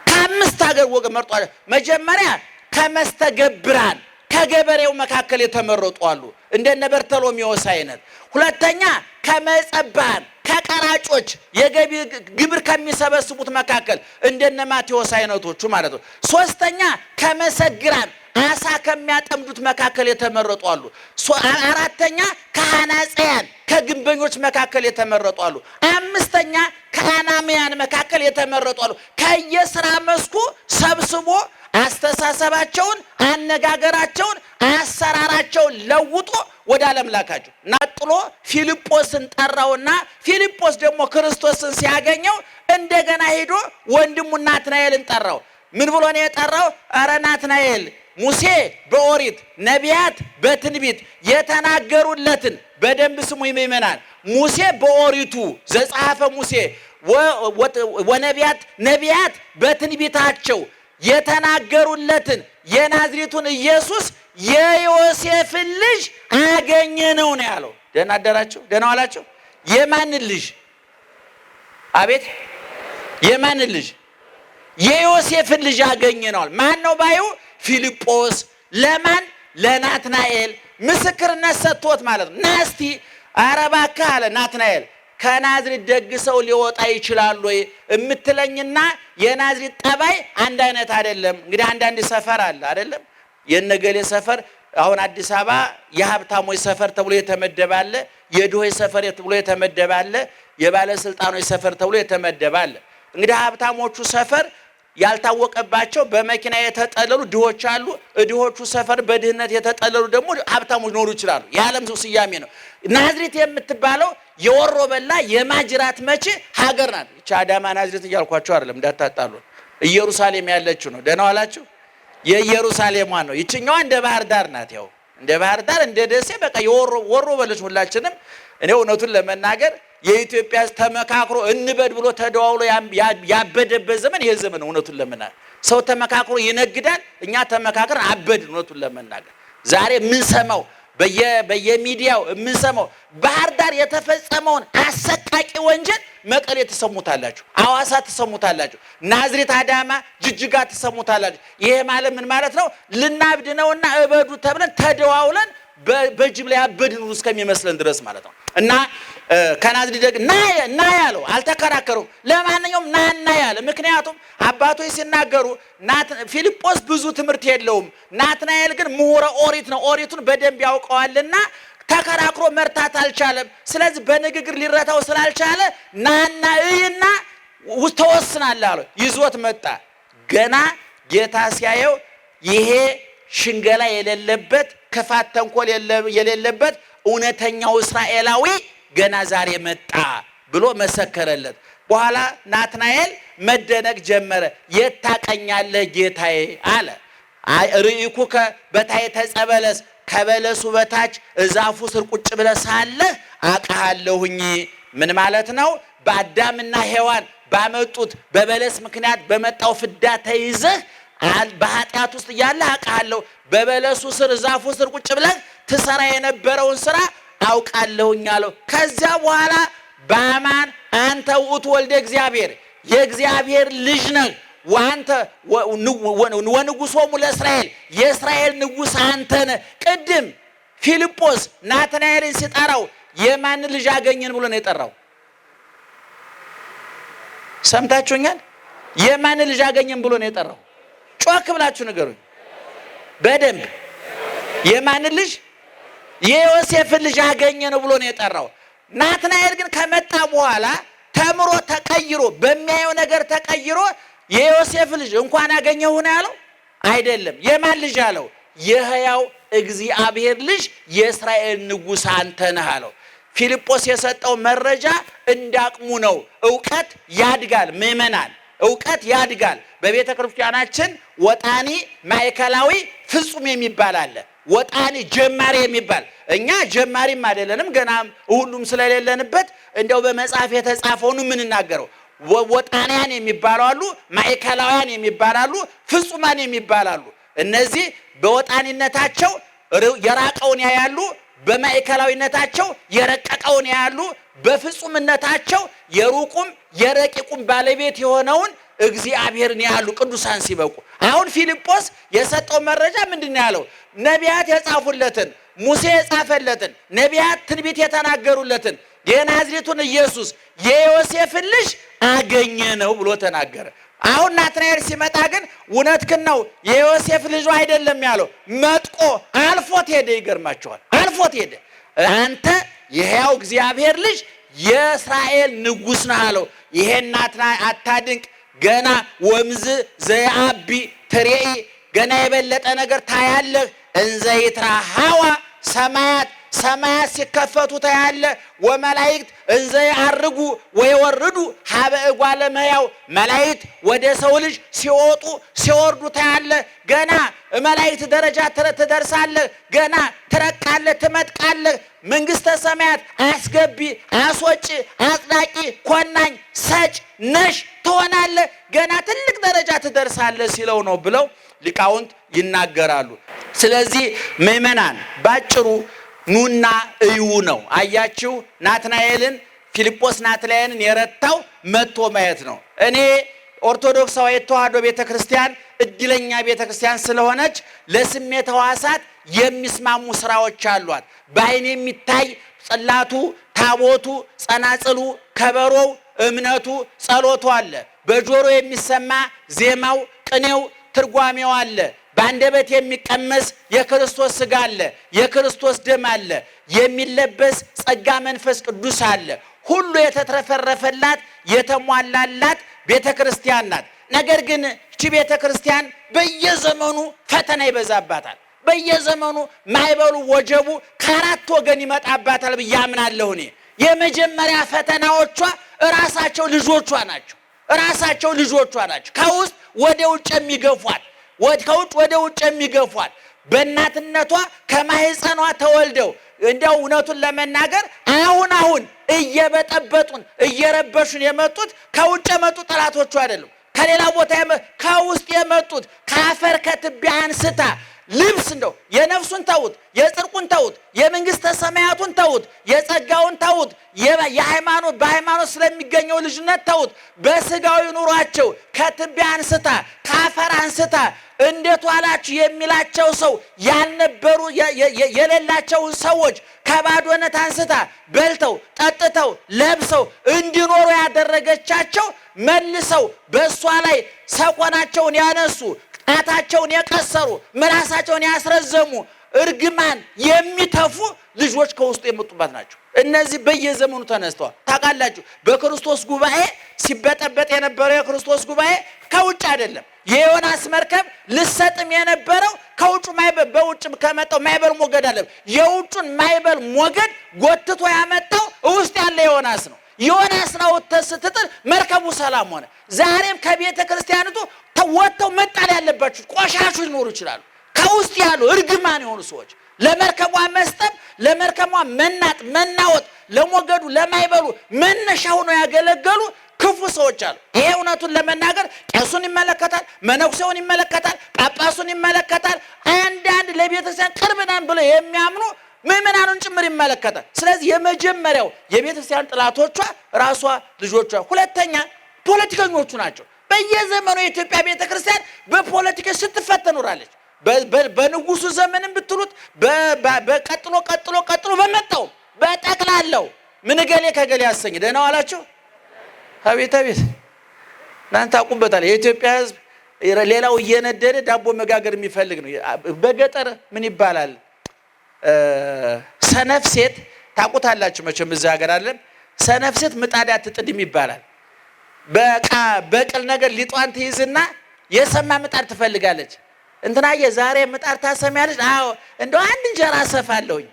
ከአምስት ሀገር ወገን መርጧቸው። መጀመሪያ ከመስተገብራን ከገበሬው መካከል የተመረጡ አሉ፣ እንደነ በርተሎሜዎስ አይነት። ሁለተኛ ከመጸባን ከቀራጮች የገቢ ግብር ከሚሰበስቡት መካከል እንደነ ማቴዎስ አይነቶቹ ማለት ነው። ሶስተኛ ከመሰግራን አሳ ከሚያጠምዱት መካከል የተመረጡ አሉ። አራተኛ ከሐናጽያን ከግንበኞች መካከል የተመረጡ አሉ። አምስተኛ ከአናምያን መካከል የተመረጡ አሉ። ከየሥራ መስኩ ሰብስቦ አስተሳሰባቸውን፣ አነጋገራቸውን፣ አሰራራቸውን ለውጦ ወደ ዓለም ላካቸው። ነጥሎ ፊልጶስን ጠራውና ፊልጶስ ደግሞ ክርስቶስን ሲያገኘው እንደገና ሄዶ ወንድሙ ናትናኤልን ጠራው። ምን ብሎ ነው የጠራው? አረ ናትናኤል ሙሴ በኦሪት ነቢያት በትንቢት የተናገሩለትን በደንብ ስሙ ይመናል። ሙሴ በኦሪቱ ዘጸሐፈ ሙሴ ወነቢያት ነቢያት በትንቢታቸው የተናገሩለትን የናዝሬቱን ኢየሱስ የዮሴፍን ልጅ አገኘነው ነው ያለው። ደህና አደራችሁ፣ ደህና ዋላችሁ። የማንን ልጅ? አቤት የማንን ልጅ? የዮሴፍን ልጅ አገኘነዋል። ማን ነው ባዩ? ፊልጶስ። ለማን? ለናትናኤል ምስክርነት ሰጥቶት ማለት ነው። ናስቲ ኧረ እባክህ አለ ናትናኤል፣ ከናዝሬት ደግ ሰው ሊወጣ ይችላል ወይ እምትለኝና የናዝሬት ጠባይ አንድ አይነት አይደለም። እንግዲህ አንዳንድ ሰፈር አለ አይደለም? የነገሌ ሰፈር አሁን አዲስ አበባ የሀብታሞች ሰፈር ተብሎ የተመደባለ፣ የድሆች ሰፈር ተብሎ የተመደባለ፣ የባለስልጣኖች ሰፈር ተብሎ የተመደባለ። እንግዲህ ሀብታሞቹ ሰፈር ያልታወቀባቸው በመኪና የተጠለሉ ድሆች አሉ። ድሆቹ ሰፈር በድህነት የተጠለሉ ደግሞ ሀብታሞች ኖሩ ይችላሉ። የዓለም ሰው ስያሜ ነው። ናዝሬት የምትባለው የወሮ በላ የማጅራት መቼ ሀገር ናት። እቻ አዳማ ናዝሬት እያልኳቸው አይደለም እንዳታጣሉ። ኢየሩሳሌም ያለችው ነው። ደህና ዋላችሁ። የኢየሩሳሌም ነው። ይችኛዋ እንደ ባህር ዳር ናት። ያው እንደ ባህር ዳር እንደ ደሴ በቃ የወሮ በለች ሁላችንም። እኔ እውነቱን ለመናገር የኢትዮጵያ ተመካክሮ እንበድ ብሎ ተደዋውሎ ያበደበት ዘመን ይሄ ዘመን። እውነቱን ለመናገር ሰው ተመካክሮ ይነግዳል። እኛ ተመካክረን አበድን። እውነቱን ለመናገር ዛሬ ምን ሰማው በየሚዲያው የምንሰማው ባህር ዳር የተፈጸመውን አሰቃቂ ወንጀል መቀሌ ተሰሙታላችሁ፣ አዋሳ ተሰሙታላችሁ፣ ናዝሬት፣ አዳማ፣ ጅጅጋ ተሰሙታላችሁ። ይሄ ማለት ምን ማለት ነው? ልናብድ ነውና እበዱ ተብለን ተደዋውለን በጅብ ላይ አበድን እስከሚመስለን ድረስ ማለት ነው። እና ከናዝሬት ደግ ና ያለው አልተከራከሩም። ለማንኛውም ና ያለ ምክንያቱም አባቶች ሲናገሩ ፊልጶስ ብዙ ትምህርት የለውም፣ ናትናኤል ግን ምሁረ ኦሪት ነው፣ ኦሪቱን በደንብ ያውቀዋልና ተከራክሮ መርታት አልቻለም። ስለዚህ በንግግር ሊረታው ስላልቻለ ናና እይና ተወስናለህ አለው። ይዞት መጣ። ገና ጌታ ሲያየው ይሄ ሽንገላ የሌለበት ክፋት ተንኮል የሌለበት እውነተኛው እስራኤላዊ ገና ዛሬ መጣ ብሎ መሰከረለት። በኋላ ናትናኤል መደነቅ ጀመረ። የት ታቀኛለህ ጌታዬ አለ። ርኢኩከ በታሕተ ዕፀ በለስ፣ ከበለሱ በታች እዛፉ ስር ቁጭ ብለህ ሳለህ አውቅሃለሁኝ። ምን ማለት ነው? በአዳምና ሔዋን ባመጡት በበለስ ምክንያት በመጣው ፍዳ ተይዘህ በኃጢአት ውስጥ እያለህ አውቅሃለሁ። በበለሱ ስር እዛፉ ስር ቁጭ ብለህ ትሰራ የነበረውን ስራ አውቃለሁኝ አለው። ከዚያ በኋላ በአማን አንተ ውእቱ ወልደ እግዚአብሔር፣ የእግዚአብሔር ልጅ ነህ፣ ወአንተ ወንጉሶሙ ለእስራኤል፣ የእስራኤል ንጉሥ አንተ ነህ። ቅድም ፊልጶስ ናትናኤልን ሲጠራው የማንን ልጅ አገኘን ብሎ ነው የጠራው? ሰምታችሁኛል? የማንን ልጅ አገኘን ብሎ ነው የጠራው? ጮክ ብላችሁ ንገሩኝ በደንብ። የማንን ልጅ? የዮሴፍን ልጅ አገኘ ነው ብሎ ነው የጠራው። ናትናኤል ግን ከመጣ በኋላ ተምሮ ተቀይሮ በሚያየው ነገር ተቀይሮ የዮሴፍ ልጅ እንኳን አገኘሁ ነው ያለው አይደለም። የማን ልጅ አለው? የሕያው እግዚአብሔር ልጅ የእስራኤል ንጉሥ አንተ ነህ አለው። ፊልጶስ የሰጠው መረጃ እንዳቅሙ ነው። ዕውቀት ያድጋል። ምእመናን ዕውቀት ያድጋል። በቤተ ክርስቲያናችን ወጣኒ ማዕከላዊ ፍጹም የሚባል አለ። ወጣኒ ጀማሪ የሚባል እኛ ጀማሪም አይደለንም ገና ሁሉም ስለሌለንበት እንደው በመጽሐፍ የተጻፈውን ምን እናገረው። ወጣኒያን የሚባሉ አሉ፣ ማዕከላውያን የሚባሉ አሉ፣ ፍጹማን የሚባሉ አሉ። እነዚህ በወጣኒነታቸው የራቀውን ያያሉ፣ በማዕከላዊነታቸው የረቀቀውን ያያሉ፣ በፍጹምነታቸው የሩቁም የረቂቁም ባለቤት የሆነውን እግዚአብሔርን ያሉ ቅዱሳን ሲበቁ። አሁን ፊልጶስ የሰጠው መረጃ ምንድነው ያለው? ነቢያት የጻፉለትን ሙሴ የጻፈለትን ነቢያት ትንቢት የተናገሩለትን የናዝሬቱን ኢየሱስ የዮሴፍን ልጅ አገኘ ነው ብሎ ተናገረ። አሁን ናትናኤል ሲመጣ ግን እውነትህን ነው የዮሴፍ ልጅ አይደለም ያለው፣ መጥቆ አልፎት ሄደ። ይገርማቸዋል። አልፎት ሄደ። አንተ የሕያው እግዚአብሔር ልጅ የእስራኤል ንጉሥ ነህ አለው። ይሄን አታድንቅ? ገና ወምዝ ዘያቢ ትሬኢ ገና የበለጠ ነገር ታያለህ። እንዘ ይትራሃዋ ሰማያት ሰማያት ሲከፈቱ ታያለህ። ወመላእክት እንዘ ያርጉ ወይወርዱ ሀበ እጓለ እመሕያው መላእክት ወደ ሰው ልጅ ሲወጡ ሲወርዱ ታያለህ። ገና መላእክት ደረጃ ትደርሳለህ። ገና ትረቃለህ፣ ትመጥቃለህ። መንግሥተ ሰማያት አስገቢ፣ አስወጪ፣ አጽዳቂ፣ ኮናኝ፣ ሰጭ፣ ነሽ ትሆናለህ። ገና ትልቅ ደረጃ ትደርሳለህ ሲለው ነው ብለው ሊቃውንት ይናገራሉ። ስለዚህ ምእመናን ባጭሩ ኑና እዩ ነው። አያችሁ ናትናኤልን ፊልጶስ ናትናኤልን የረታው መጥቶ ማየት ነው። እኔ ኦርቶዶክሳዊ ተዋሕዶ ቤተክርስቲያን እድለኛ ቤተክርስቲያን ስለሆነች ለስሜት ሕዋሳት የሚስማሙ ስራዎች አሏት። በዓይን የሚታይ ጽላቱ፣ ታቦቱ፣ ጸናጽሉ፣ ከበሮው፣ እምነቱ፣ ጸሎቱ አለ። በጆሮ የሚሰማ ዜማው፣ ቅኔው፣ ትርጓሜው አለ። በአንደበት የሚቀመስ የክርስቶስ ሥጋ አለ፣ የክርስቶስ ደም አለ። የሚለበስ ጸጋ መንፈስ ቅዱስ አለ። ሁሉ የተትረፈረፈላት የተሟላላት ቤተክርስቲያን ናት። ነገር ግን እቺ ቤተክርስቲያን በየዘመኑ ፈተና ይበዛባታል። በየዘመኑ ማይበሉ ወጀቡ ከአራት ወገን ይመጣባታል ብዬ አምናለሁ። እኔ የመጀመሪያ ፈተናዎቿ ራሳቸው ልጆቿ ናቸው። ራሳቸው ልጆቿ ናቸው። ከውስጥ ወደ ውጭ የሚገፏት ከውጭ ወደ ውጭ የሚገፏት በእናትነቷ ከማህፀኗ ተወልደው እንደው እውነቱን ለመናገር አሁን እየበጠበጡን እየረበሹን የመጡት ከውጭ የመጡ ጠላቶቹ አይደሉም። ከሌላ ቦታ ከውስጥ የመጡት ከአፈር ከትቢያ አንስታ ልብስ እንደው የነፍሱን ተውት፣ የጽድቁን ተውት፣ የመንግስተ ሰማያቱን ተውት፣ የጸጋውን ተውት፣ በሃይማኖት ስለሚገኘው ልጅነት ተውት። በስጋዊ ኑሯቸው ከትቢያ አንስታ ከአፈር አንስታ እንዴት ዋላችሁ የሚላቸው ሰው ያልነበሩ የሌላቸውን ሰዎች ከባዶነት አንስታ በልተው ጠጥተው ለብሰው እንዲኖሩ ያደረገቻቸው መልሰው በእሷ ላይ ሰቆናቸውን ያነሱ ጣታቸውን የቀሰሩ ምላሳቸውን ያስረዘሙ እርግማን የሚተፉ ልጆች ከውስጡ የመጡባት ናቸው። እነዚህ በየዘመኑ ተነስተዋል። ታውቃላችሁ በክርስቶስ ጉባኤ ሲበጠበጥ የነበረው የክርስቶስ ጉባኤ ከውጭ አይደለም። የዮናስ መርከብ ልሰጥም የነበረው ከውጭ ማይበል በውጭ ከመጣው ማይበል ሞገድ አለ። የውጩን ማይበል ሞገድ ጎትቶ ያመጣው ውስጥ ያለ ዮናስ ነው። ዮናስ ነው ተስትጥል መርከቡ ሰላም ሆነ። ዛሬም ከቤተ ክርስቲያኒቱ ወጥተው መጣል ያለባቸው ቆሻሾች ሊኖሩ ይችላሉ። ከውስጥ ያሉ እርግማን የሆኑ ሰዎች ለመርከቧ መስጠም፣ ለመርከቧ መናወጥ፣ ለሞገዱ ለማይበሉ መነሻ ሆነው ያገለገሉ ክፉ ሰዎች አሉ። ይሄ እውነቱን ለመናገር ቄሱን ይመለከታል፣ መነኩሴውን ይመለከታል፣ ጳጳሱን ይመለከታል። አንዳንድ ለቤተክርስቲያን ቅርብ ነን ብለው የሚያምኑ ምእመናኑን ጭምር ይመለከታል። ስለዚህ የመጀመሪያው የቤተክርስቲያን ጥላቶቿ ራሷ ልጆቿ፣ ሁለተኛ ፖለቲከኞቹ ናቸው። በየዘመኑ የኢትዮጵያ ቤተክርስቲያን በፖለቲካ ስትፈተን ኖራለች። በንጉሱ ዘመንም ብትሉት ቀጥሎ በመጣው በጠቅላላው ምን ገሌ ከገሌ ያሰኝ ደህና ዋላችሁ። አቤት እናንተ አቁበታል። የኢትዮጵያ ሕዝብ ሌላው እየነደደ ዳቦ መጋገር የሚፈልግ ነው። በገጠር ምን ይባላል? ሰነፍ ሴት ታውቁታላችሁ መቼም እዛ ሀገር አለን። ሰነፍ ሴት ምጣድ አትጥድም ይባላል። በቅል ነገር ሊጧን ትይዝና የሰማ ምጣድ ትፈልጋለች። እንትናዬ ዛሬ ምጣድ ታሰሚያለች? አዎ እንደው አንድ እንጀራ አሰፋለሁኝ።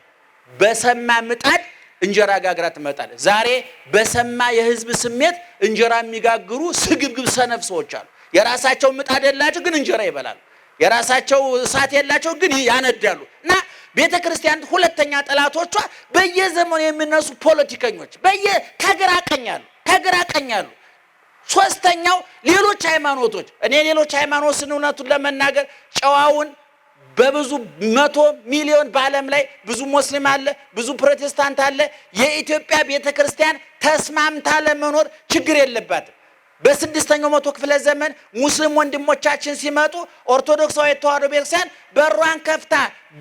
በሰማ ምጣድ እንጀራ ጋግራ ትመጣለች። ዛሬ በሰማ የህዝብ ስሜት እንጀራ የሚጋግሩ ስግብግብ ሰነፍ ሰዎች አሉ። የራሳቸው ምጣድ የላቸው ግን እንጀራ ይበላሉ። የራሳቸው እሳት የላቸው ግን ያነዳሉ። እና ቤተክርስቲያን ሁለተኛ ጠላቶቿ በየዘመኑ የሚነሱ ፖለቲከኞች ከግራ ቀኝ አሉ። ሶስተኛው ሌሎች ሃይማኖቶች። እኔ ሌሎች ሃይማኖትን እውነቱን ለመናገር ጨዋውን በብዙ 100 ሚሊዮን በዓለም ላይ ብዙ ሙስሊም አለ፣ ብዙ ፕሮቴስታንት አለ። የኢትዮጵያ ቤተክርስቲያን ተስማምታ ለመኖር ችግር የለባትም። በስድስተኛው መቶ ክፍለ ዘመን ሙስሊም ወንድሞቻችን ሲመጡ ኦርቶዶክሳዊ ተዋሕዶ ቤተክርስቲያን በሯን ከፍታ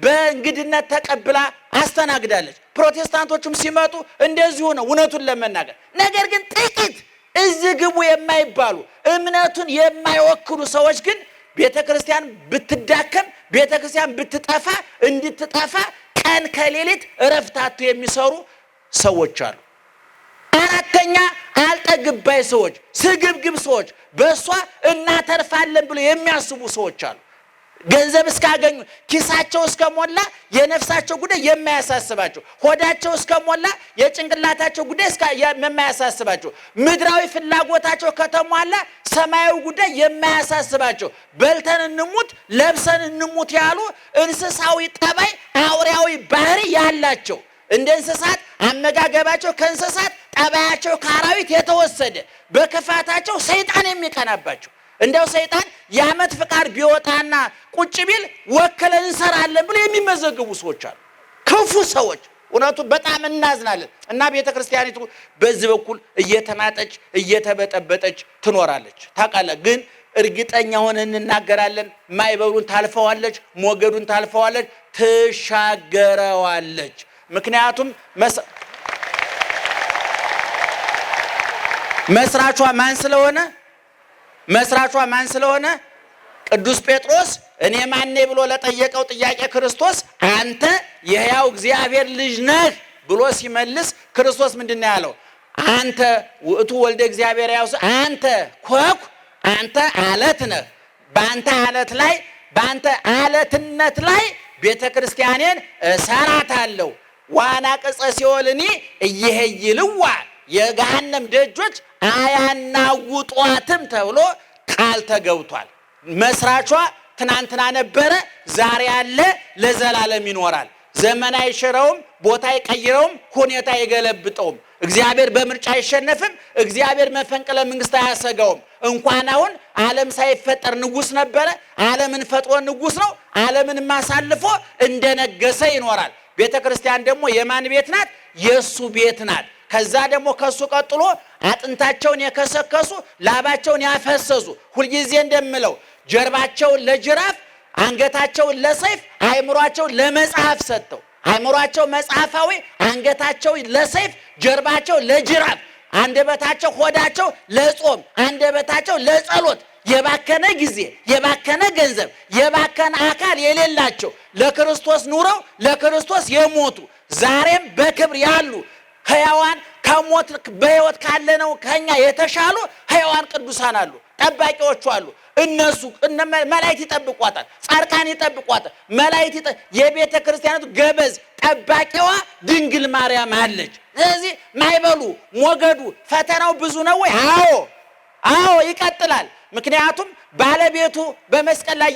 በእንግድነት ተቀብላ አስተናግዳለች። ፕሮቴስታንቶችም ሲመጡ እንደዚሁ ነው እውነቱን ለመናገር። ነገር ግን ጥቂት እዚህ ግቡ የማይባሉ እምነቱን የማይወክሉ ሰዎች ግን ቤተክርስቲያን ብትዳከም ቤተክርስቲያን ብትጠፋ እንድትጠፋ ቀን ከሌሊት እረፍታቱ የሚሰሩ ሰዎች አሉ። አራተኛ አልጠግባይ ሰዎች፣ ስግብግብ ሰዎች፣ በእሷ እናተርፋለን ብሎ የሚያስቡ ሰዎች አሉ። ገንዘብ እስካገኙ ኪሳቸው እስከሞላ የነፍሳቸው ጉዳይ የማያሳስባቸው፣ ሆዳቸው እስከሞላ የጭንቅላታቸው ጉዳይ የማያሳስባቸው፣ ምድራዊ ፍላጎታቸው ከተሟላ ሰማያዊ ጉዳይ የማያሳስባቸው፣ በልተን እንሙት ለብሰን እንሙት ያሉ እንስሳዊ ጠባይ አውሬያዊ ባህሪ ያላቸው፣ እንደ እንስሳት አመጋገባቸው ከእንስሳት ጠባያቸው ከአራዊት የተወሰደ፣ በክፋታቸው ሰይጣን የሚቀናባቸው፣ እንደው ሰይጣን የዓመት ፍቃድ ቢወጣና ቁጭ ቢል ወከለን እንሰራለን ብሎ የሚመዘግቡ ሰዎች አሉ። ክፉ ሰዎች። እውነቱን በጣም እናዝናለን። እና ቤተክርስቲያኒቱ በዚህ በኩል እየተናጠች እየተበጠበጠች ትኖራለች። ታውቃለህ። ግን እርግጠኛ ሆነን እንናገራለን። ማይበሩን ታልፈዋለች፣ ሞገዱን ታልፈዋለች፣ ትሻገረዋለች። ምክንያቱም መስራቿ ማን ስለሆነ ቅዱስ ጴጥሮስ እኔ ማን ነኝ ብሎ ለጠየቀው ጥያቄ ክርስቶስ አንተ የሕያው እግዚአብሔር ልጅ ነህ ብሎ ሲመልስ ክርስቶስ ምንድነው ያለው? አንተ ውእቱ ወልደ እግዚአብሔር ያው አንተ ኮኩ አንተ አለት ነህ። በአንተ አለትነት ላይ ቤተክርስቲያኔን እሰራታለሁ። ዋና ቅጸ ሲኦልኒ እየሄይልዋ የገሃነም ደጆች አያናውጧትም ተብሎ ቃል ተገብቷል። መስራቿ ትናንትና ነበረ፣ ዛሬ አለ፣ ለዘላለም ይኖራል። ዘመን አይሽረውም፣ ቦታ አይቀይረውም፣ ሁኔታ አይገለብጠውም። እግዚአብሔር በምርጫ አይሸነፍም። እግዚአብሔር መፈንቅለ መንግስት አያሰጋውም። እንኳን አሁን ዓለም ሳይፈጠር ንጉስ ነበረ። ዓለምን ፈጥሮ ንጉስ ነው። ዓለምን ማሳልፎ እንደነገሰ ይኖራል። ቤተክርስቲያን ደግሞ የማን ቤት ናት? የሱ ቤት ናት። ከዛ ደግሞ ከሱ ቀጥሎ አጥንታቸውን የከሰከሱ ላባቸውን ያፈሰሱ ሁልጊዜ እንደምለው ጀርባቸውን ለጅራፍ አንገታቸውን ለሰይፍ አእምሯቸውን ለመጽሐፍ ሰጥተው አእምሯቸው መጽሐፋዊ አንገታቸው ለሰይፍ ጀርባቸው ለጅራፍ አንደበታቸው ሆዳቸው ለጾም አንደበታቸው ለጸሎት የባከነ ጊዜ የባከነ ገንዘብ የባከነ አካል የሌላቸው ለክርስቶስ ኑረው ለክርስቶስ የሞቱ ዛሬም በክብር ያሉ ሕያዋን ከሞት በሕይወት ካለነው ከኛ የተሻሉ ሕያዋን ቅዱሳን አሉ። ጠባቂዎቹ አሉ። እነሱ መላእክት ይጠብቋታል፣ ጻድቃን ይጠብቋታል። መላእክት የቤተ ክርስቲያናቱ ገበዝ ጠባቂዋ ድንግል ማርያም አለች። ስለዚህ ማይበሉ ሞገዱ ፈተናው ብዙ ነው ወይ? አዎ ይቀጥላል። ምክንያቱም ባለቤቱ በመስቀል ላይ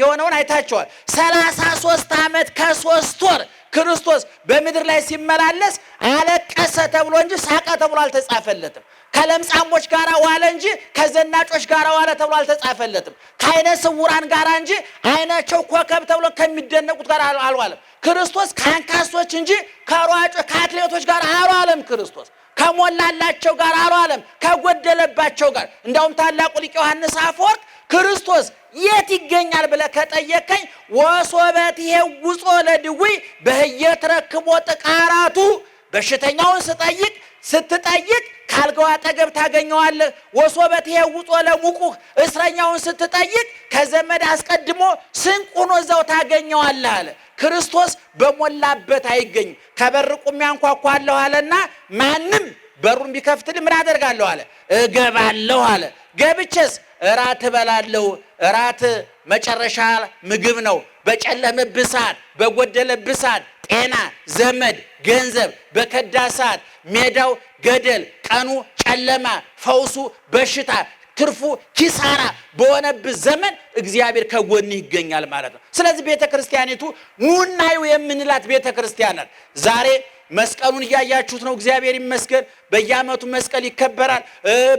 የሆነውን አይታቸዋል። 33 ዓመት ከ3 ወር ክርስቶስ በምድር ላይ ሲመላለስ አለቀሰ ተብሎ እንጂ ሳቀ ተብሎ አልተጻፈለትም። ከለምጻሞች ጋር ዋለ እንጂ ከዘናጮች ጋር ዋለ ተብሎ አልተጻፈለትም። ከዓይነ ስውራን ጋር እንጂ ዓይናቸው ኮከብ ተብሎ ከሚደነቁት ጋር አልዋለም። ክርስቶስ ከአንካሶች እንጂ ከሯጮች ከአትሌቶች ጋር አልዋለም። ክርስቶስ ከሞላላቸው ጋር አልዋለም፣ ከጎደለባቸው ጋር። እንዳውም ታላቁ ሊቅ ዮሐንስ አፈወርቅ ክርስቶስ የት ይገኛል ብለህ ከጠየቀኝ ወሶበት ይውጾ ለድውይ በህየት ረክቦ ጥቃራቱ በሽተኛውን ስትጠይቅ ካልጋው አጠገብ ታገኘዋለህ። ወሶበት ይውጾ ለሙቁህ እስረኛውን ስትጠይቅ ከዘመድ አስቀድሞ ስንቅ ሆኖ እዛው ታገኘዋለህ አለ። ክርስቶስ በሞላበት አይገኝም። ከበር ቁሜ አንኳኳለሁ አለና ማንም በሩን ቢከፍትልኝ ምን አደርጋለሁ አለ? እገባለሁ አለ። ገብቼስ እራት እበላለሁ። እራት መጨረሻ ምግብ ነው። በጨለመብህ ሰዓት፣ በጎደለብህ ሰዓት፣ ጤና፣ ዘመድ፣ ገንዘብ በከዳ ሰዓት፣ ሜዳው ገደል፣ ቀኑ ጨለማ፣ ፈውሱ በሽታ፣ ትርፉ ኪሳራ በሆነብህ ዘመን እግዚአብሔር ከጎንህ ይገኛል ማለት ነው። ስለዚህ ቤተክርስቲያኒቱ ኑናዩ የምንላት ቤተክርስቲያን ናት። ዛሬ መስቀሉን እያያችሁት ነው። እግዚአብሔር ይመስገን። በየዓመቱ መስቀል ይከበራል።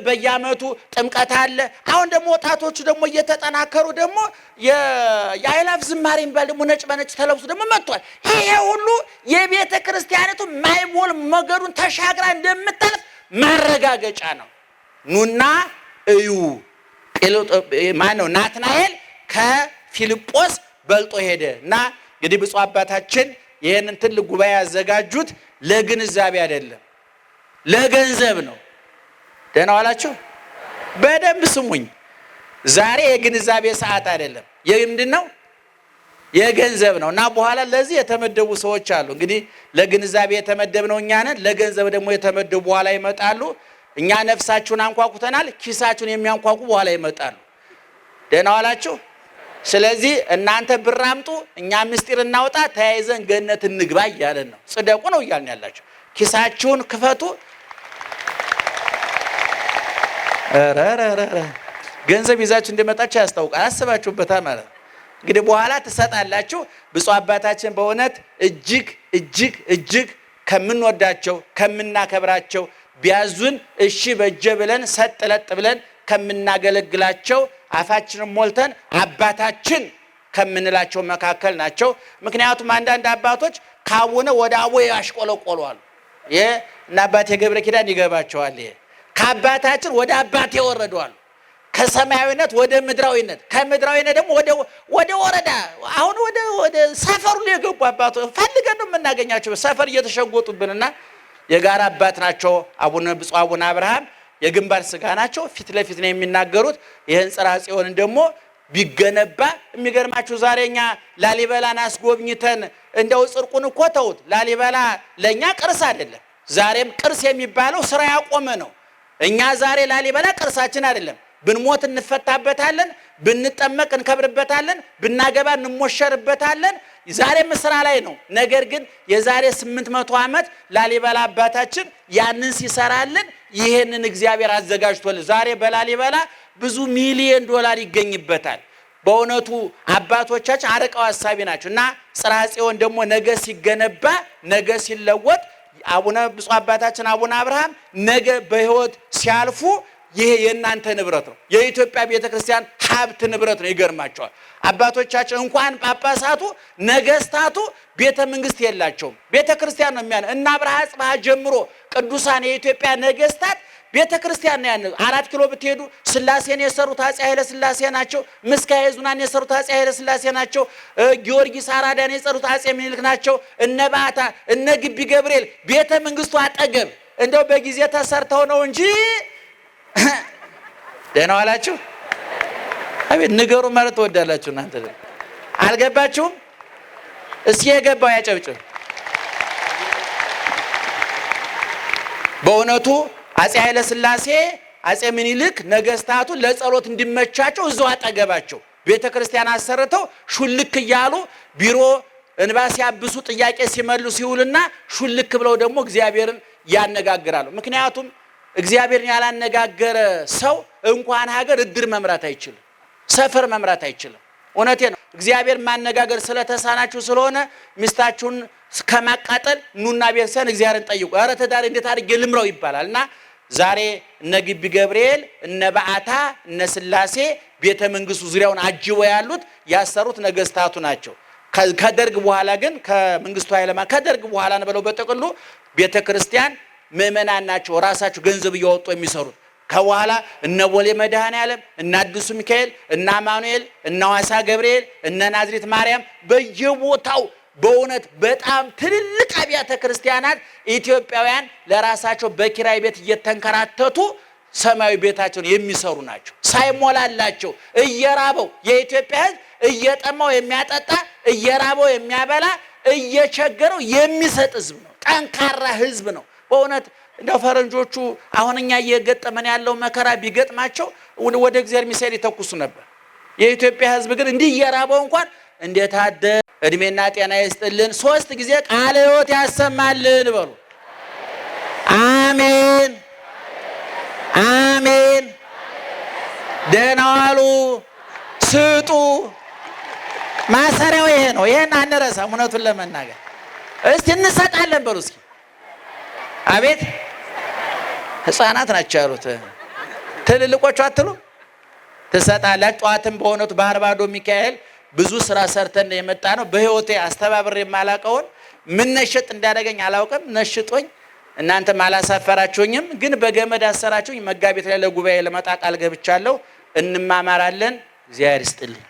በየዓመቱ ጥምቀት አለ። አሁን ደግሞ ወጣቶቹ ደግሞ እየተጠናከሩ ደግሞ የአይላፍ ዝማሬ የሚባል ደግሞ ነጭ በነጭ ተለብሱ ደግሞ መጥቷል። ይሄ ሁሉ የቤተ ክርስቲያኒቱ ማይሞል ሞገዱን ተሻግራ እንደምታልፍ ማረጋገጫ ነው። ኑና እዩ። ማነው? ናትናኤል ከፊልጶስ በልጦ ሄደ እና እንግዲህ ብፁዕ አባታችን ይህንን ትልቅ ጉባኤ ያዘጋጁት ለግንዛቤ አይደለም፣ ለገንዘብ ነው። ደህና ዋላችሁ? በደንብ ስሙኝ። ዛሬ የግንዛቤ ሰዓት አይደለም። ምንድን ነው? የገንዘብ ነው እና በኋላ ለዚህ የተመደቡ ሰዎች አሉ። እንግዲህ ለግንዛቤ የተመደብነው እኛ ነን። ለገንዘብ ደግሞ የተመደቡ በኋላ ይመጣሉ። እኛ ነፍሳችሁን አንኳኩተናል፣ ኪሳችሁን የሚያንኳኩ በኋላ ይመጣሉ። ደህና ዋላችሁ። ስለዚህ እናንተ ብር አምጡ፣ እኛ ምስጢር እናውጣ፣ ተያይዘን ገነት እንግባ እያለን ነው። ጽደቁ ነው እያልን ያላችሁ። ኪሳችሁን ክፈቱ። ገንዘብ ይዛችሁ እንደመጣችሁ ያስታውቃል። አስባችሁበታል ማለት ነው። እንግዲህ በኋላ ትሰጣላችሁ። ብፁዕ አባታችን በእውነት እጅግ እጅግ እጅግ ከምንወዳቸው ከምናከብራቸው ቢያዙን እሺ በጀ ብለን ሰጥ ለጥ ብለን ከምናገለግላቸው አፋችንን ሞልተን አባታችን ከምንላቸው መካከል ናቸው። ምክንያቱም አንዳንድ አባቶች ካቡነ ወደ አቦ ያሽቆለቆሏል። ይሄ እና አባቴ ገብረ ኪዳን ይገባቸዋል። ይሄ ከአባታችን ወደ አባቴ ወረዷል። ከሰማያዊነት ወደ ምድራዊነት፣ ከምድራዊነት ደግሞ ወደ ወረዳ፣ አሁን ወደ ሰፈሩ የገቡ አባቶች ፈልገን ነው የምናገኛቸው። ሰፈር እየተሸጎጡብንና የጋራ አባት ናቸው። ብፁዕ አቡነ አብርሃም የግንባር ስጋ ናቸው። ፊት ለፊት ነው የሚናገሩት። ይህን ጽርሐ ጽዮንን ደግሞ ቢገነባ የሚገርማችሁ ዛሬ እኛ ላሊበላን አስጎብኝተን እንደው ጽርቁን እኮ ተውት። ላሊበላ ለእኛ ቅርስ አይደለም። ዛሬም ቅርስ የሚባለው ስራ ያቆመ ነው። እኛ ዛሬ ላሊበላ ቅርሳችን አይደለም። ብንሞት እንፈታበታለን፣ ብንጠመቅ እንከብርበታለን፣ ብናገባ እንሞሸርበታለን። ዛሬም ስራ ላይ ነው። ነገር ግን የዛሬ 800 ዓመት ላሊበላ አባታችን ያንን ሲሰራልን ይሄንን እግዚአብሔር አዘጋጅቶልን ዛሬ በላሊበላ ብዙ ሚሊዮን ዶላር ይገኝበታል። በእውነቱ አባቶቻችን አርቀው ሐሳቢ ናቸው እና ጽርሐ ጽዮን ደግሞ ነገ ሲገነባ ነገ ሲለወጥ ብፁዕ አባታችን አቡነ አብርሃም ነገ በሕይወት ሲያልፉ ይሄ የእናንተ ንብረት ነው። የኢትዮጵያ ቤተክርስቲያን ሀብት ንብረት ነው። ይገርማቸዋል። አባቶቻችን እንኳን ጳጳሳቱ ነገስታቱ ቤተ መንግስት የላቸውም። ቤተክርስቲያን ነው የሚያነ እና አብርሃ ጽባህ ጀምሮ ቅዱሳን የኢትዮጵያ ነገስታት ቤተክርስቲያን ነው ያነ። 4 ኪሎ ብትሄዱ ስላሴን የሰሩት አፄ ኃይለ ስላሴ ናቸው። ምስካየ ኅዙናን የሰሩት አፄ ኃይለ ስላሴ ናቸው። ጊዮርጊስ አራዳን የሰሩት አፄ ምኒልክ ናቸው። እነ ባታ እነ ግቢ ገብርኤል ቤተ መንግስቱ አጠገብ እንደው በጊዜ ተሰርተው ነው እንጂ ደህና ዋላችሁ። አቤት ንገሩ ማለት ትወዳላችሁ እናንተ። አልገባችሁም? እስኪ የገባው ያጨብጭብ። በእውነቱ አፄ ኃይለ ሥላሴ አፄ ምኒልክ ነገስታቱ ለጸሎት እንዲመቻቸው እዛው አጠገባቸው ቤተክርስቲያን አሰርተው ሹልክ እያሉ ቢሮ እንባ ሲያብሱ ጥያቄ ሲመልሱ ይውልና ሹልክ ብለው ደግሞ እግዚአብሔርን ያነጋግራሉ። ምክንያቱም እግዚአብሔርን ያላነጋገረ ሰው እንኳን ሀገር እድር መምራት አይችልም፣ ሰፈር መምራት አይችልም። እውነቴ ነው። እግዚአብሔር ማነጋገር ስለተሳናችሁ ስለሆነ ሚስታችሁን ከማቃጠል ኑና ቤተሰን እግዚአብሔርን ጠይቁ። ኧረ ትዳር እንዴት አድርጌ ልምራው ይባላል። እና ዛሬ እነ ግቢ ገብርኤል እነ በዓታ እነ ስላሴ ቤተ መንግስቱ ዙሪያውን አጅበው ያሉት ያሰሩት ነገስታቱ ናቸው። ከደርግ በኋላ ግን ከመንግስቱ ኃይለማርያም ከደርግ በኋላ ነው ብለው በጥቅሉ ቤተ ክርስቲያን ምእመናን ናቸው ራሳቸው ገንዘብ እያወጡ የሚሰሩት። ከበኋላ እነ ቦሌ መድኃኔዓለም እነ አዲሱ ሚካኤል እነ አማኑኤል እነ ሐዋሳ ገብርኤል እነ ናዝሬት ማርያም በየቦታው በእውነት በጣም ትልልቅ አብያተ ክርስቲያናት ኢትዮጵያውያን ለራሳቸው በኪራይ ቤት እየተንከራተቱ ሰማያዊ ቤታቸውን የሚሰሩ ናቸው። ሳይሞላላቸው እየራበው የኢትዮጵያ ሕዝብ እየጠማው የሚያጠጣ እየራበው የሚያበላ እየቸገረው የሚሰጥ ሕዝብ ነው። ጠንካራ ሕዝብ ነው። በእውነት እንደው ፈረንጆቹ አሁን እኛ እየገጠመን ያለው መከራ ቢገጥማቸው ወደ እግዚአብሔር ሚሳኤል ይተኩሱ ነበር። የኢትዮጵያ ሕዝብ ግን እንዲህ እየራበው እንኳን እንዴት አደ እድሜና ጤና ይስጥልን 3 ጊዜ ቃለ ሕይወት ያሰማልን በሉ። አሜን አሜን። ደህና ዋሉ። ስጡ። ማሰሪያው ይሄ ነው። ይሄን አንረሳም። እውነቱን ለመናገር እስቲ እንሰጣለን በሉ እስኪ። አቤት ህፃናት ናቸው ያሉት። ትልልቆቹ አትሉ ትሰጣላችሁ። ጠዋትም በእውነቱ ባህር ባዶ ሚካኤል ብዙ ስራ ሰርተን የመጣ ነው። በህይወቴ አስተባብሬ የማላውቀውን ምን ነሽጥ እንዳደረገኝ አላውቅም። ነሽጦኝ እናንተም አላሳፈራችሁኝም። ግን በገመድ አሰራችሁኝ። መጋቢት ላይ ለጉባኤ ለመጣ ቃል ገብቻለሁ። እንማማራለን። እግዚአብሔር ይስጥልኝ።